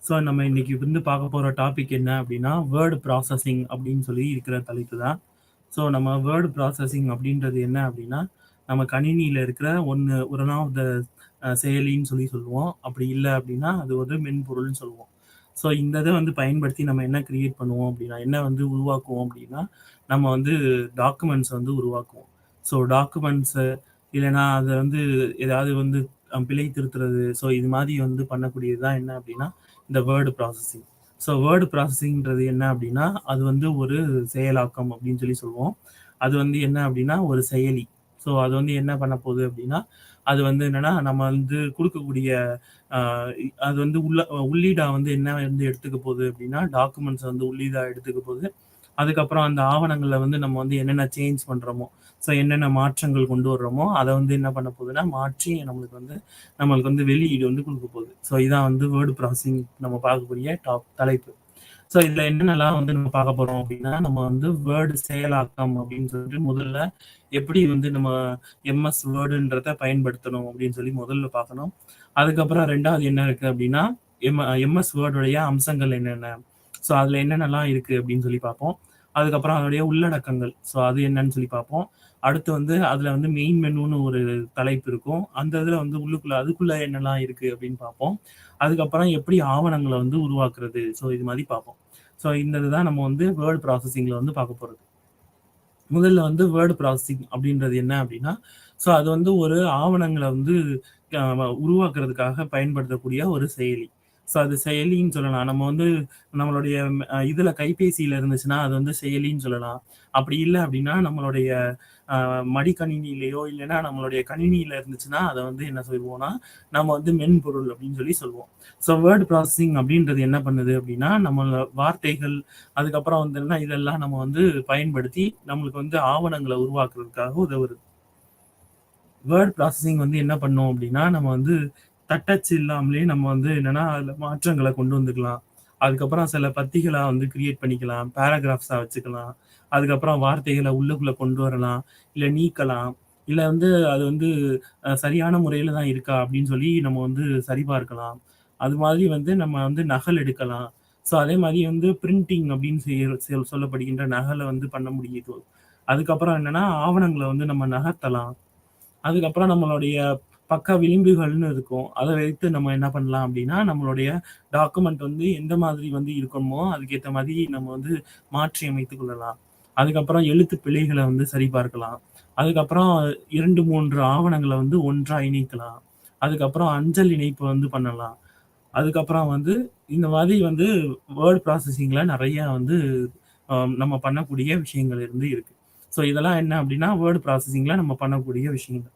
So நம்ம இன்னைக்கு வந்து பார்க்க போற டாபிக் என்ன அப்படின்னா, வேர்ட் ப்ராசஸிங் அப்படின்னு சொல்லி இருக்கிற தலைப்பு தான். ஸோ நம்ம வேர்ட் ப்ராசஸிங் அப்படின்றது என்ன அப்படின்னா, நம்ம கணினியில இருக்கிற ஒன் ஆஃப் த செயலின்னு சொல்லி சொல்லுவோம். அப்படி இல்ல அப்படின்னா, அது ஒரு மென்பொருள்னு சொல்லுவோம். ஸோ இந்த இத வந்து பயன்படுத்தி நம்ம என்ன கிரியேட் பண்ணுவோம் அப்படின்னா, என்ன வந்து உருவாக்குவோம் அப்படின்னா, நம்ம வந்து டாக்குமெண்ட்ஸ் வந்து உருவாக்குவோம். ஸோ டாக்குமெண்ட்ஸு இல்லைன்னா அத வந்து ஏதாவது வந்து பிழை திருத்துறது, ஸோ இது மாதிரி வந்து பண்ணக்கூடியது தான் என்ன அப்படின்னா, இந்த வேர்ட் ப்ராசஸிங். ஸோ வேர்ட் ப்ராசஸிங்ன்றது என்ன அப்படின்னா, அது வந்து ஒரு செயலாக்கம் அப்படின்னு சொல்லி சொல்லுவோம். அது வந்து என்ன அப்படின்னா, ஒரு செயலி. ஸோ அது வந்து என்ன பண்ண போகுது அப்படின்னா, அது வந்து என்னன்னா, நம்ம வந்து குடுக்கக்கூடிய அ அது வந்து உள்ளீடா வந்து என்ன வந்து எடுத்துக்க போகுது அப்படின்னா, டாக்குமெண்ட்ஸ் வந்து உள்ளீடா எடுத்துக்க போகுது. அதுக்கப்புறம் அந்த ஆவணங்கள்ல வந்து நம்ம வந்து என்னென்ன சேஞ்ச் பண்றோமோ, ஸோ என்னென்ன மாற்றங்கள் கொண்டு வர்றோமோ, அத வந்து என்ன பண்ண போகுதுன்னா, மாற்றி நம்மளுக்கு வந்து வெளியீடு வந்து குடுக்க போகுது. ஸோ இதான் வந்து வேர்ட் ப்ராசஸிங் நம்ம பார்க்கக்கூடிய தலைப்பு. ஸோ இதுல என்னென்னலாம் வந்து நம்ம பார்க்க போறோம் அப்படின்னா, நம்ம வந்து வேர்ட் செயலாக்கம் அப்படின்னு சொல்லிட்டு முதல்ல எப்படி வந்து நம்ம எம்எஸ் வேர்டுன்றத பயன்படுத்தணும் அப்படின்னு சொல்லி முதல்ல பார்க்கணும். அதுக்கப்புறம் 2வது என்ன இருக்கு அப்படின்னா, எம்எஸ் வேர்டுடைய அம்சங்கள் என்னென்ன? ஸோ அதுல என்னென்னலாம் இருக்கு அப்படின்னு சொல்லி பார்ப்போம். அதுக்கப்புறம் அதனுடைய உள்ளடக்கங்கள். ஸோ அது என்னன்னு சொல்லி பார்ப்போம். அடுத்து வந்து அதுல வந்து மெயின் மெனுன்னு ஒரு தலைப்பு இருக்கும். அந்த இதுல வந்து அதுக்குள்ள என்னெல்லாம் இருக்கு அப்படின்னு பார்ப்போம். அதுக்கப்புறம் எப்படி ஆவணங்கள வந்து உருவாக்குறது? ஸோ இது மாரி பார்ப்போம். ஸோ இந்த இதுதான் நம்ம வந்து வேர்ட் ப்ராசஸிங்ல வந்து பார்க்க போறது. முதல்ல வந்து வேர்ட் ப்ராசஸிங் அப்படின்றது என்ன அப்படின்னா, ஸோ அது வந்து ஒரு ஆவணங்கள வந்து உருவாக்குறதுக்காக பயன்படுத்தக்கூடிய ஒரு செயலி. ஸோ அது செயலின்னு சொல்லலாம். நம்ம வந்து நம்மளுடைய இதுல கைபேசியில இருந்துச்சுன்னா, அது வந்து செயலின்னு சொல்லலாம். அப்படி இல்ல அப்படின்னா, நம்மளுடைய மடிக்கணினியிலயோ இல்லைன்னா நம்மளுடைய கணினியில இருந்துச்சுன்னா, அத வந்து என்ன சொல்லுவோம்னா, நம்ம வந்து மென்பொருள் அப்படின்னு சொல்லி சொல்லுவோம். ஸோ வேர்ட் ப்ராசஸிங் அப்படின்றது என்ன பண்ணுது அப்படின்னா, நம்ம வார்த்தைகள், அதுக்கப்புறம் வந்து என்ன இதெல்லாம் நம்ம வந்து பயன்படுத்தி நம்மளுக்கு வந்து ஆவணங்கள உருவாக்குறதுக்காக உதவுது. வேர்ட் ப்ராசஸிங் வந்து என்ன பண்ணும் அப்படின்னா, நம்ம வந்து தட்டச்சு இல்லாமலே நம்ம வந்து என்னன்னா, அதில மாற்றங்கள கொண்டு வந்துக்கலாம். அதுக்கப்புறம் சில பத்திகளா வந்து கிரியேட் பண்ணிக்கலாம். பேராகிராஃப்ஸா வச்சுக்கலாம். அதுக்கப்புறம் வார்த்தைகள உள்ளுக்குள்ள கொண்டு வரலாம். இல்ல நீக்கலாம். இல்ல வந்து அது வந்து சரியான முறையில தான் இருக்கா அப்படின்னு சொல்லி நம்ம வந்து சரிபார்க்கலாம். அது மாதிரி வந்து நம்ம வந்து நகல் எடுக்கலாம். ஸோ அதே மாரி வந்து பிரிண்டிங் அப்படின்னு சொல்லப்படுகின்ற நகல வந்து பண்ண முடியுது. அதுக்கப்புறம் என்னன்னா, ஆவணங்கள வந்து நம்ம நகர்த்தலாம். அதுக்கப்புறம் நம்மளுடைய பக்க விளிம்புகள்னு இருக்கும். அத வைத்து நம்ம என்ன பண்ணலாம் அப்டின்னா, நம்மளுடைய டாக்குமெண்ட் வந்து எந்த மாதிரி வந்து இருக்கணுமோ, அதுக்கேத்த மாரி நம்ம வந்து மாற்றி அமைத்துக் கொள்ளலாம். அதுக்கப்புறம் எழுத்து பிழைகள வந்து சரிபார்க்கலாம். அதுக்கப்புறம் 2, 3 ஆவணங்கள வந்து ஒன்றா இணைக்கலாம். அதுக்கப்புறம் அஞ்சல் இணைப்பு வந்து பண்ணலாம். அதுக்கப்புறம் வந்து இந்த மாதிரி வந்து வேர்ட் ப்ராசஸிங்ல நெறைய வந்து நம்ம பண்ணக்கூடிய விஷயங்கள் வந்து இருக்கு. ஸோ இதெல்லாம் என்ன அப்டின்னா, வேர்ட் ப்ராசஸிங்ல நம்ம பண்ணக்கூடிய விஷயங்கள்.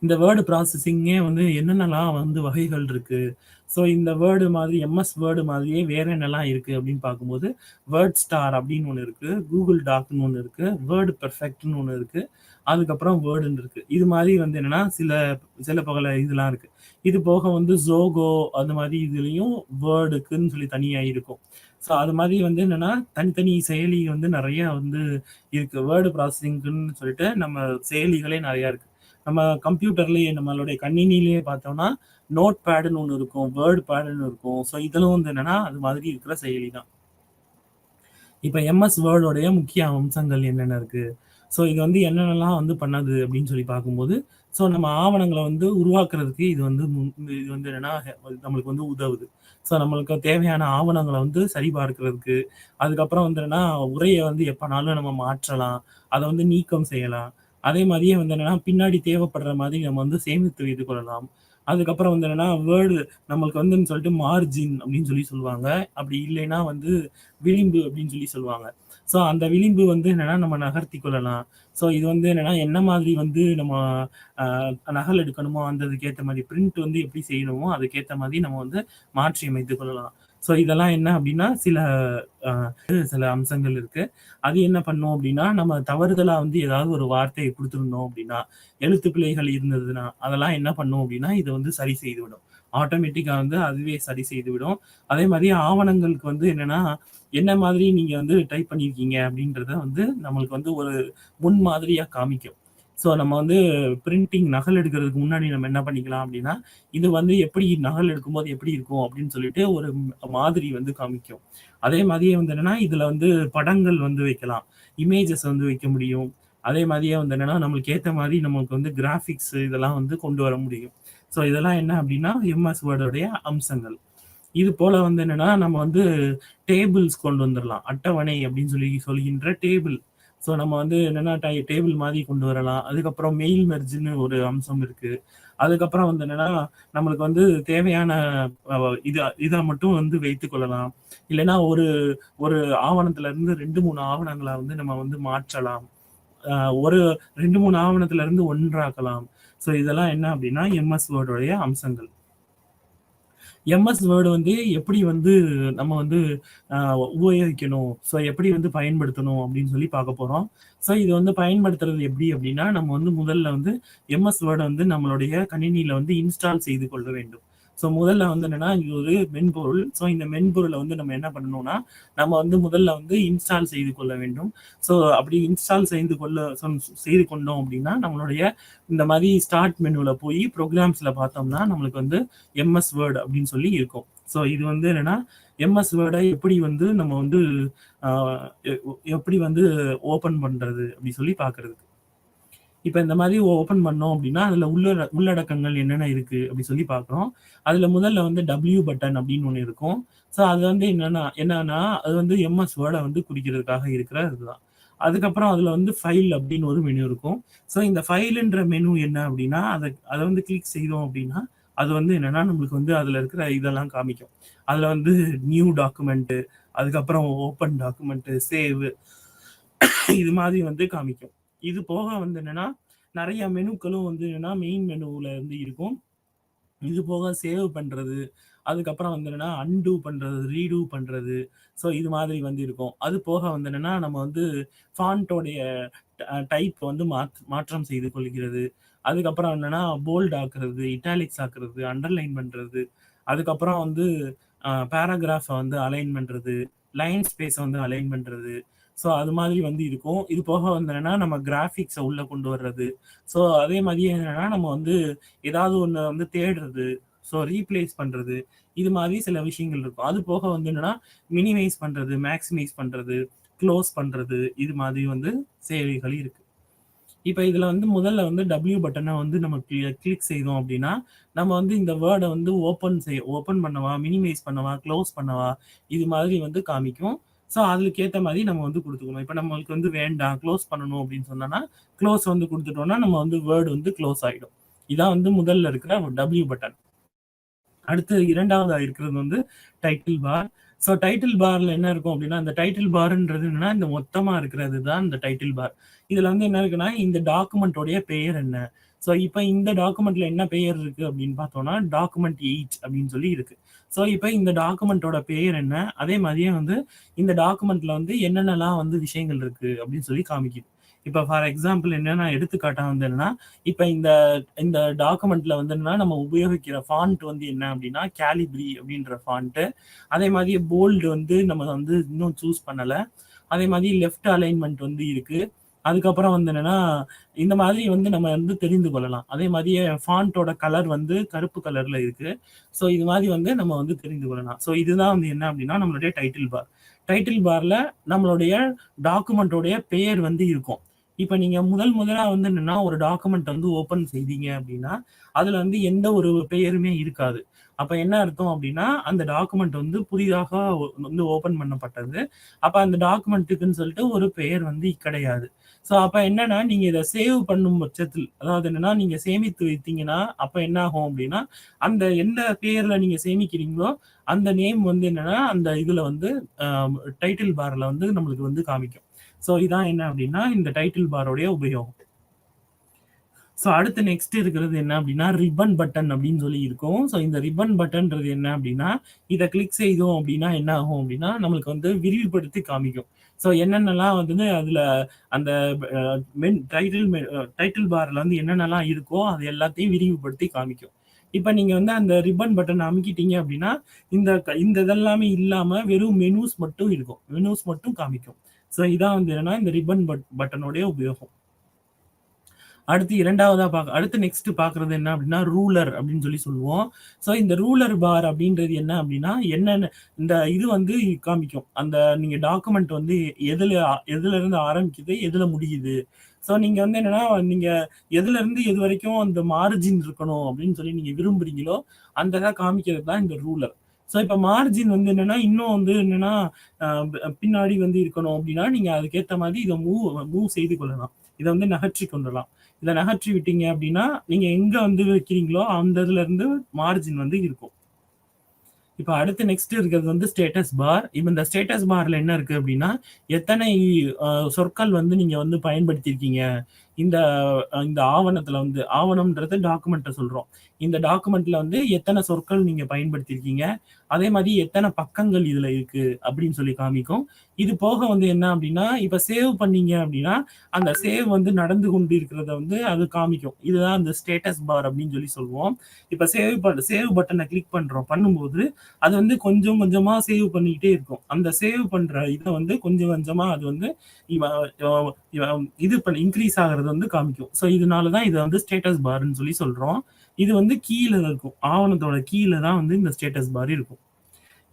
இந்த வேர்ட் ப்ராசஸிங்கே வந்து என்னென்னலாம் வந்து வகைகள் இருக்கு. ஸோ இந்த வேர்டு மாதிரி எம்எஸ் வேர்டு மாதிரியே வேற என்னலாம் இருக்கு அப்படின்னு பார்க்கும்போது, வேர்ட் ஸ்டார் அப்படின்னு ஒண்ணு இருக்கு. கூகுள் டாக்ன்னு ஒண்ணு இருக்கு. வேர்ட் பெர்ஃபெக்ட்ன்னு ஒண்ணு இருக்கு. அதுக்கப்புறம் வேர்டுன்னு இருக்கு. இது மாதிரி வந்து என்னன்னா, சில சில பல இதெல்லாம் இருக்கு. இது போக வந்து ஜோகோ அந்த மாதிரி இதுலயும் வேர்டுக்குன்னு சொல்லி தனியா இருக்கும். ஸோ அது மாதிரி வந்து என்னன்னா, தனித்தனி செயலி வந்து நெறைய வந்து இருக்கு. வேர்ட் ப்ராசஸிங்க்குன்னு சொல்லிட்டு நம்ம செயலிகளே நெறைய இருக்கு. நம்ம கம்ப்யூட்டர்லயே நம்மளுடைய கணினியிலேயே பார்த்தோம்னா, நோட் பேடுன்னு ஒண்ணு இருக்கும். வேர்ட் பேடுன்னு இருக்கும். ஸோ இதெல்லாம் வந்து என்னன்னா, அது மாதிரி இருக்கிற செயலி தான். இப்ப எம்எஸ் வேர்டோடைய முக்கிய அம்சங்கள் என்னென்ன இருக்கு? ஸோ இது வந்து என்னென்னலாம் வந்து பண்ணுது அப்படின்னு சொல்லி பார்க்கும்போது, ஸோ நம்ம ஆவணங்கள வந்து உருவாக்குறதுக்கு இது வந்து என்னன்னா, நம்மளுக்கு வந்து உதவுது. ஸோ நம்மளுக்கு தேவையான ஆவணங்கள வந்து சரிபார்க்கிறதுக்கு, அதுக்கப்புறம் வந்து என்னன்னா, உரைய வந்து எப்பனாலும் நம்ம மாற்றலாம். அத வந்து நீக்கம் செய்யலாம். அதே மாரியே வந்து என்னன்னா, பின்னாடி தேவைப்படுற மாதிரி நம்ம வந்து சேமித்து வைத்துக் கொள்ளலாம். அதுக்கப்புறம் வந்து என்னன்னா, நம்மளுக்கு வந்துன்னு சொல்லிட்டு மார்ஜின் அப்படின்னு சொல்லி சொல்லுவாங்க. அப்படி இல்லைன்னா வந்து விளிம்பு அப்படின்னு சொல்லி சொல்லுவாங்க. ஸோ அந்த விளிம்பு வந்து என்னன்னா, நம்ம நகர்த்திக் கொள்ளலாம். ஸோ இது வந்து என்னன்னா, என்ன மாதிரி வந்து நம்ம அ நகல் எடுக்கணுமோ, அந்த இதுக்கு ஏத்த மாரி பிரிண்ட் வந்து எப்படி செய்யணுமோ, அதுக்கேத்த மாதிரி நம்ம வந்து மாற்றி அமைத்துக் கொள்ளலாம். ஸோ இதெல்லாம் என்ன அப்படின்னா, அ சில அம்சங்கள் இருக்கு. அது என்ன பண்ணும் அப்படின்னா, நம்ம தவறுதலா வந்து ஏதாவது ஒரு வார்த்தைய குடுத்திருந்தோம் அப்படின்னா, எழுத்து பிழைகள் இருந்ததுன்னா, அதெல்லாம் என்ன பண்ணும் அப்படின்னா, இத வந்து சரி செய்துவிடும். ஆட்டோமேட்டிக்கா வந்து அதுவே சரி செய்துவிடும். அதே மாரி ஆவணங்களுக்கு வந்து என்னன்னா, என்ன மாதிரி நீங்க வந்து டைப் பண்ணியிருக்கீங்க அப்படின்றத வந்து நம்மளுக்கு வந்து ஒரு முன்மாதிரியா காமிக்கும். ஸோ நம்ம வந்து பிரிண்டிங் நகல் எடுக்கிறதுக்கு முன்னாடி நம்ம என்ன பண்ணிக்கலாம் அப்படின்னா, இது வந்து எப்படி நகல் எடுக்கும்போது எப்படி இருக்கும் அப்படின்னு சொல்லிட்டு ஒரு மாதிரி வந்து காமிக்கும். அதே மாதிரியே வந்து என்னன்னா, இதுல வந்து படங்கள் வந்து வைக்கலாம். இமேஜஸ் வந்து வைக்க முடியும். அதே மாதிரியே வந்து என்னன்னா, நம்மளுக்கு ஏத்த மாரி நமக்கு வந்து கிராபிக்ஸ் இதெல்லாம் வந்து கொண்டு வர முடியும். ஸோ இதெல்லாம் என்ன அப்படின்னா, எம்எஸ் வேர்டோடைய அம்சங்கள். இது போல வந்து என்னன்னா, நம்ம வந்து டேபிள்ஸ் கொண்டு வந்துரலாம். அட்டவணை அப்படின்னு சொல்கின்ற டேபிள். ஸோ நம்ம வந்து என்னன்னா டேபிள் மாதிரி கொண்டு வரலாம். அதுக்கப்புறம் மெயில் மெர்ஜ்ன்னு ஒரு அம்சம் இருக்கு. அதுக்கப்புறம் வந்து என்னன்னா, நம்மளுக்கு வந்து தேவையான அ இத இத மட்டும் வந்து வைத்துக் கொள்ளலாம். இல்லைன்னா ஒரு ஒரு ஆவணத்துல இருந்து 2, 3 ஆவணங்கள வந்து நம்ம வந்து மாற்றலாம். அ ஒரு 2, 3 ஆவணத்துல இருந்து ஒன்றாக்கலாம். ஸோ இதெல்லாம் என்ன அப்படின்னா, எம்எஸ் வேர்டோடைய அம்சங்கள். எம்எஸ் வேர்டு வந்து எப்படி வந்து நம்ம வந்து உபயோகிக்கணும், ஸோ எப்படி வந்து பயன்படுத்தணும் அப்படின்னு சொல்லி பார்க்க போறோம். ஸோ இது வந்து பயன்படுத்துறது எப்படி அப்படின்னா, நம்ம வந்து முதல்ல வந்து எம்எஸ் வேர்ட வந்து நம்மளுடைய கணினியில வந்து இன்ஸ்டால் செய்து கொள்ள வேண்டும். ஸோ முதல்ல வந்து என்னன்னா, இது ஒரு மென்பொருள். ஸோ இந்த மென்பொருள வந்து நம்ம என்ன பண்ணணும்னா, நம்ம வந்து முதல்ல வந்து இன்ஸ்டால் செய்து கொள்ள வேண்டும். ஸோ அப்படி இன்ஸ்டால் செய்து கொண்டோம் அப்படின்னா, நம்மளுடைய இந்த மாதிரி ஸ்டார்ட் மெனுல போய் ப்ரோகிராம்ஸ்ல பார்த்தோம்னா, நம்மளுக்கு வந்து எம்எஸ் வேர்ட் அப்படின்னு சொல்லி இருக்கும். ஸோ இது வந்து என்னன்னா, எம்எஸ் வேர்டை எப்படி வந்து நம்ம வந்து ஆ எப்படி வந்து ஓப்பன் பண்றது அப்படி சொல்லி பார்க்கறதுக்கு. இப்ப இந்த மாதிரி ஓப்பன் பண்ணோம் அப்படின்னா, அதுல உள்ளடக்கங்கள் என்னென்ன இருக்கு அப்படி சொல்லி பார்க்குறோம். அதுல முதல்ல வந்து டபிள்யூ பட்டன் அப்படின்னு ஒண்ணு இருக்கும். ஸோ அது வந்து என்னன்னா, அது வந்து எம்எஸ் வேர்ட வந்து குறிக்கிறதுக்காக இருக்கிற இதுதான். அதுக்கப்புறம் அதுல வந்து ஃபைல் அப்படின்னு ஒரு மெனு இருக்கும். ஸோ இந்த ஃபைல்ன்ற மெனு என்ன அப்படின்னா, அத வந்து கிளிக் செய்தோம் அப்படின்னா, அது வந்து என்னன்னா, நம்மளுக்கு வந்து அதுல இருக்கிற இதெல்லாம் காமிக்கும். அதுல வந்து நியூ டாக்குமெண்ட், அதுக்கப்புறம் ஓப்பன் டாக்குமெண்ட், சேவ் இது மாதிரி வந்து காமிக்கும். இது போக வந்து என்னன்னா, நெறைய மெனுக்களும் வந்து என்னன்னா, மெயின் மெனுல வந்து இருக்கும். இது போக சேவ் பண்றது, அதுக்கப்புறம் வந்து என்னன்னா, அன்டூ பண்றது, ரீடூ பண்றது. ஸோ இது மாதிரி வந்து இருக்கும். அது போக வந்து என்னன்னா, நம்ம வந்து ஃபாண்ட்டோடைய டைப் வந்து மாற்றம் செய்து கொள்கிறது. அதுக்கப்புறம் என்னன்னா, போல்ட் ஆக்குறது, இட்டாலிக்ஸ் ஆக்குறது, அண்டர்லைன் பண்றது. அதுக்கப்புறம் வந்து பேராகிராஃப வந்து அலைன் பண்றது, லைன் ஸ்பேஸ வந்து அலைன் பண்றது. ஸோ அது மாதிரி வந்து இருக்கும். இது போக வந்து என்னன்னா, நம்ம கிராபிக்ஸ உள்ள கொண்டு வர்றது. ஸோ அதே மாதிரியே என்னன்னா, நம்ம வந்து ஏதாவது ஒண்ணு வந்து தேடுறது, ஸோ ரீப்ளேஸ் பண்றது. இது மாதிரி சில விஷயங்கள் இருக்கும். அது போக வந்து என்னன்னா, மினிமைஸ் பண்றது, மேக்ஸிமைஸ் பண்றது, க்ளோஸ் பண்றது. இது மாதிரி வந்து செயலிகள் இருக்கு. இப்ப இதுல வந்து முதல்ல வந்து டபிள்யூ பட்டன வந்து நம்ம கிளிக் செய்தோம் அப்படின்னா, நம்ம வந்து இந்த வேர்ட வந்து ஓப்பன் பண்ணவா, மினிமைஸ் பண்ணவா, க்ளோஸ் பண்ணவா, இது மாதிரி வந்து காமிக்கும். ஸோ அதுக்கு ஏத்த மாரி நம்ம வந்து குடுத்துக்கணும். இப்ப நம்மளுக்கு வந்து வேண்டாம், க்ளோஸ் பண்ணணும் அப்படின்னு சொன்னோம்னா, க்ளோஸ் வந்து குடுத்துட்டோம்னா, நம்ம வந்து வேர்ட் வந்து க்ளோஸ் ஆயிடும். இதான் வந்து முதல்ல இருக்கிற டபிள்யூ பட்டன். அடுத்து 2வதா இருக்கிறது வந்து டைட்டில் பார். ஸோ டைட்டில் பார்ல என்ன இருக்கும் அப்படின்னா, இந்த டைட்டில் பார்ன்றது என்னன்னா, இந்த மொத்தமா இருக்கிறது தான் இந்த டைட்டில் பார். இதுல வந்து என்ன இருக்குன்னா, இந்த டாக்குமெண்ட்டோடைய பெயர் என்ன? ஸோ இப்ப இந்த டாக்குமெண்ட்ல என்ன பெயர் இருக்கு அப்படின்னு பார்த்தோம்னா, டாக்குமெண்ட் 8 அப்படின்னு சொல்லி இருக்கு. ஸோ இப்ப இந்த டாக்குமெண்ட்டோட பெயர் என்ன? அதே மாதிரியே வந்து இந்த டாக்குமெண்ட்ல வந்து என்னென்னலாம் வந்து விஷயங்கள் இருக்கு அப்படின்னு சொல்லி காமிக்குது. இப்ப ஃபார் எக்ஸாம்பிள் என்னன்னா எடுத்துக்காட்டா வந்து என்னன்னா, இப்ப இந்த இந்த டாக்குமெண்ட்ல வந்து என்னன்னா, நம்ம உபயோகிக்கிற ஃபாண்ட் வந்து என்ன அப்படின்னா, கேலிப்ரி அப்படின்ற ஃபாண்ட். அதே மாதிரி போல்டு வந்து நம்ம வந்து இன்னும் சூஸ் பண்ணல. அதே மாதிரி லெஃப்ட் அலைன்மென்ட் வந்து இருக்கு. அதுக்கப்புறம் வந்து என்னன்னா, இந்த மாதிரி வந்து நம்ம வந்து தெரிந்து கொள்ளலாம். அதே மாதிரியே ஃபாண்ட்டோட கலர் வந்து கருப்பு கலர்ல இருக்கு. ஸோ இது மாதிரி வந்து நம்ம வந்து தெரிந்து கொள்ளலாம். ஸோ இதுதான் வந்து என்ன அப்படின்னா, நம்மளுடைய டைட்டில் பார். டைட்டில் பார்ல நம்மளுடைய டாக்குமெண்ட்டோடைய பெயர் வந்து இருக்கும். இப்ப நீங்க முதலா வந்து என்னன்னா, ஒரு டாக்குமெண்ட் வந்து ஓப்பன் செய்தீங்க அப்படின்னா, அதுல வந்து எந்த ஒரு பெயருமே இருக்காது. அப்ப என்ன அர்த்தம் அப்படின்னா, அந்த டாக்குமெண்ட் வந்து புதிதாக வந்து ஓப்பன் பண்ணப்பட்டது. அப்ப அந்த டாக்குமெண்ட்டுக்குன்னு சொல்லிட்டு ஒரு பெயர் வந்து கிடையாது. ஸோ அப்ப என்னன்னா, நீங்க இத சேவ் பண்ணும் பட்சத்தில், அதாவது என்னன்னா, நீங்க சேமித்து வைத்தீங்கன்னா, அப்ப என்ன ஆகும் அப்படின்னா, அந்த எந்த பெயர்ல நீங்க சேமிக்கிறீங்களோ, அந்த நேம் வந்து என்னன்னா, அந்த இதுல வந்து அ டைட்டில் பார்ல வந்து நம்மளுக்கு வந்து காமிக்கும். ஸோ இதான் என்ன அப்படின்னா, இந்த டைட்டில் பாரோடைய உபயோகம். ஸோ அடுத்து நெக்ஸ்ட் இருக்கிறது என்ன அப்படின்னா, ரிப்பன் பட்டன் அப்படின்னு சொல்லி இருக்கும். ஸோ இந்த ரிப்பன் பட்டன்றது என்ன அப்படின்னா, இத கிளிக் செய்தோம் அப்படின்னா என்ன ஆகும் அப்படின்னா, நம்மளுக்கு வந்து விரிவுபடுத்தி காமிக்கும். ஸோ என்னென்னலாம் வந்து அதுல அந்த அ மென் டைட்டில் டைட்டில் பார்ல வந்து என்னென்னலாம் இருக்கோ, அது எல்லாத்தையும் விரிவுபடுத்தி காமிக்கும். இப்ப நீங்க வந்து அந்த ரிப்பன் பட்டன் அமுக்கிட்டீங்க அப்படின்னா, இந்த இதெல்லாமே இல்லாம வெறும் மெனூஸ் மட்டும் இருக்கும். மெனூஸ் மட்டும் காமிக்கும். ஸோ இதான் வந்து என்னன்னா, இந்த ரிப்பன் பட்டனுடைய உபயோகம். அடுத்து 2வதா அடுத்து நெக்ஸ்ட் பார்க்குறது என்ன அப்படின்னா, ரூலர் அப்படின்னு சொல்லி சொல்லுவோம். ஸோ இந்த ரூலர் பார் அப்படின்றது என்ன அப்படின்னா, என்னென்ன இந்த இது வந்து காமிக்கும். அந்த நீங்க டாக்குமெண்ட் வந்து எதுலருந்து ஆரம்பிக்குது, எதுல முடியுது. ஸோ நீங்க வந்து என்னன்னா, நீங்க எதுலருந்து எது வரைக்கும் அந்த மார்ஜின் இருக்கணும் அப்படின்னு சொல்லி நீங்க விரும்புறீங்களோ, அந்த இத காமிக்கிறது தான் இந்த ரூலர். ஸோ இப்ப மார்ஜின் வந்து என்னன்னா, இன்னும் வந்து என்னன்னா, பின்னாடி வந்து இருக்கணும் அப்படின்னா, நீங்க அதுக்கேத்த மாதிரி இத மூவ் மூவ் செய்து கொள்ளலாம். இத வந்து நகர்த்தி கொள்ளலாம். இத நகர்த்தி விட்டீங்க அப்படின்னா, நீங்க எங்க வந்து வைக்கிறீங்களோ, அந்த இதுலருந்து மார்ஜின் வந்து இருக்கும். இப்ப அடுத்து நெக்ஸ்ட் இருக்கிறது வந்து ஸ்டேட்டஸ் பார். இப்ப இந்த ஸ்டேட்டஸ் பார்ல என்ன இருக்கு அப்படின்னா, எத்தனை சொற்கள் வந்து நீங்க வந்து பயன்படுத்தியிருக்கீங்க. இந்த இந்த ஆவணத்துல வந்து ஆவணம்ன்றது டாக்குமெண்ட்ட சொல்றோம். இந்த டாக்குமெண்ட்ல வந்து எத்தனை சொற்கள் நீங்க பயன்படுத்தியிருக்கீங்க. அதே மாரி எத்தனை பக்கங்கள் இதுல இருக்கு அப்படின்னு சொல்லி காமிக்கும். இது போக வந்து என்ன அப்படின்னா, இப்ப சேவ் பண்ணீங்க அப்படின்னா, அந்த சேவ் வந்து நடந்து கொண்டு இருக்கிறத வந்து அது காமிக்கும். இதுதான் அந்த ஸ்டேட்டஸ் பார் அப்படின்னு சொல்லி சொல்லுவோம். இப்ப சேவ் பட்டன கிளிக் பண்றோம். பண்ணும்போது அது வந்து கொஞ்சம் கொஞ்சமா சேவ் பண்ணிக்கிட்டே இருக்கும். அந்த சேவ் பண்ற இத வந்து கொஞ்சம் கொஞ்சமா அது வந்து இவ அ இவ இது பண்ணி இன்கிரீஸ் ஆகுறது வந்து காமிக்கும். ஸோ இதனால தான் இத வந்து ஸ்டேட்டஸ் பார்ன்னு சொல்லி சொல்றோம். இது வந்து கீழ இருக்கும். ஆவணத்தோட கீழ தான் வந்து இந்த ஸ்டேட்டஸ் பார் இருக்கும்.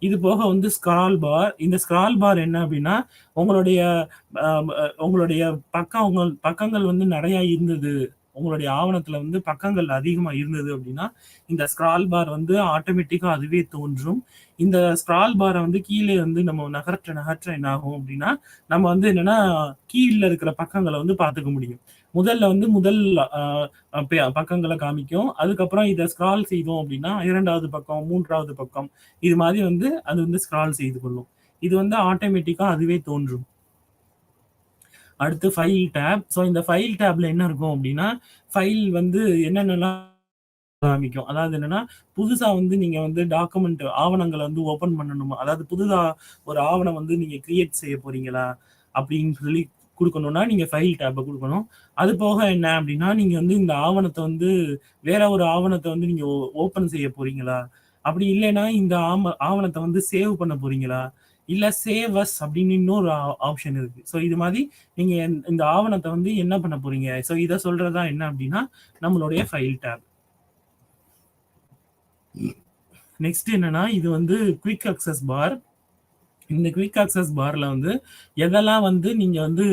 இது போக வந்து ஸ்க்ரால் பார். இந்த ஸ்க்ரால் பார் என்ன அப்டின்னா, உங்களுடைய அ உங்களுடைய பக்கங்கள் வந்து நெறையா இருந்தது. உங்களுடைய ஆவணத்துல வந்து பக்கங்கள் அதிகமா இருந்தது அப்டின்னா, இந்த ஸ்க்ரால் பார் வந்து ஆட்டோமேட்டிக்கா அதுவே தோன்றும். இந்த ஸ்க்ரால் பார வந்து கீழ வந்து நம்ம நகர்த்த என்ன ஆகும் அப்டின்னா, நம்ம வந்து என்னன்னா, கீழ இருக்கிற பக்கங்கள வந்து பார்த்துக்க முடியும். முதல்ல வந்து முதல் அ பக்கங்கள காமிக்கும். அதுக்கப்புறம் இத ஸ்க்ரால் செய்தோம் அப்டின்னா, 2வது பக்கம், 3வது பக்கம் இது மாரி வந்து அது வந்து ஸ்க்ரால் செய்து கொள்ளும். இது வந்து ஆட்டோமேட்டிக்கா அதுவே தோன்றும். அடுத்து ஃபைல் டேப். ஸோ இந்த ஃபைல் டேப்ல என்ன இருக்கும் அப்டின்னா, ஃபைல் வந்து என்னென்னலாம் காமிக்கும். அதாவது என்னன்னா, புதுசா வந்து நீங்க வந்து டாக்குமெண்ட் ஆவணங்கள வந்து ஓப்பன் பண்ணணுமா? அதாவது புதுதா ஒரு ஆவணம் வந்து நீங்க கிரியேட் செய்ய போறீங்களா? அப்படின்னு சொல்லி குடுக்கணும்னா, நீங்க ஃபைல் டேப்ப குடுக்கணும். அது போக என்ன அப்படின்னா, நீங்க வந்து இந்த ஆவணத்த வந்து வேற ஒரு ஆவணத்த வந்து நீங்க ஓப்பன் செய்ய போறீங்களா? அப்படி இல்லைன்னா, இந்த ஆவணத்த வந்து சேவ் பண்ண போறீங்களா? இல்ல சேவ் அஸ் அப்படின்னு இன்னொரு ஆப்ஷன் இருக்கு. ஸோ இது மாரி நீங்க இந்த ஆவணத்த வந்து என்ன பண்ண போறீங்க? ஸோ இத சொல்றது தான் என்ன அப்படின்னா, நம்மளுடைய ஃபைல் டேப். நெக்ஸ்ட் என்னன்னா, இது வந்து குயிக் அக்சஸ் பார். இந்த குயிக் அக்சஸ் பார்ல வந்து எதெல்லாம் வந்து நீங்க வந்து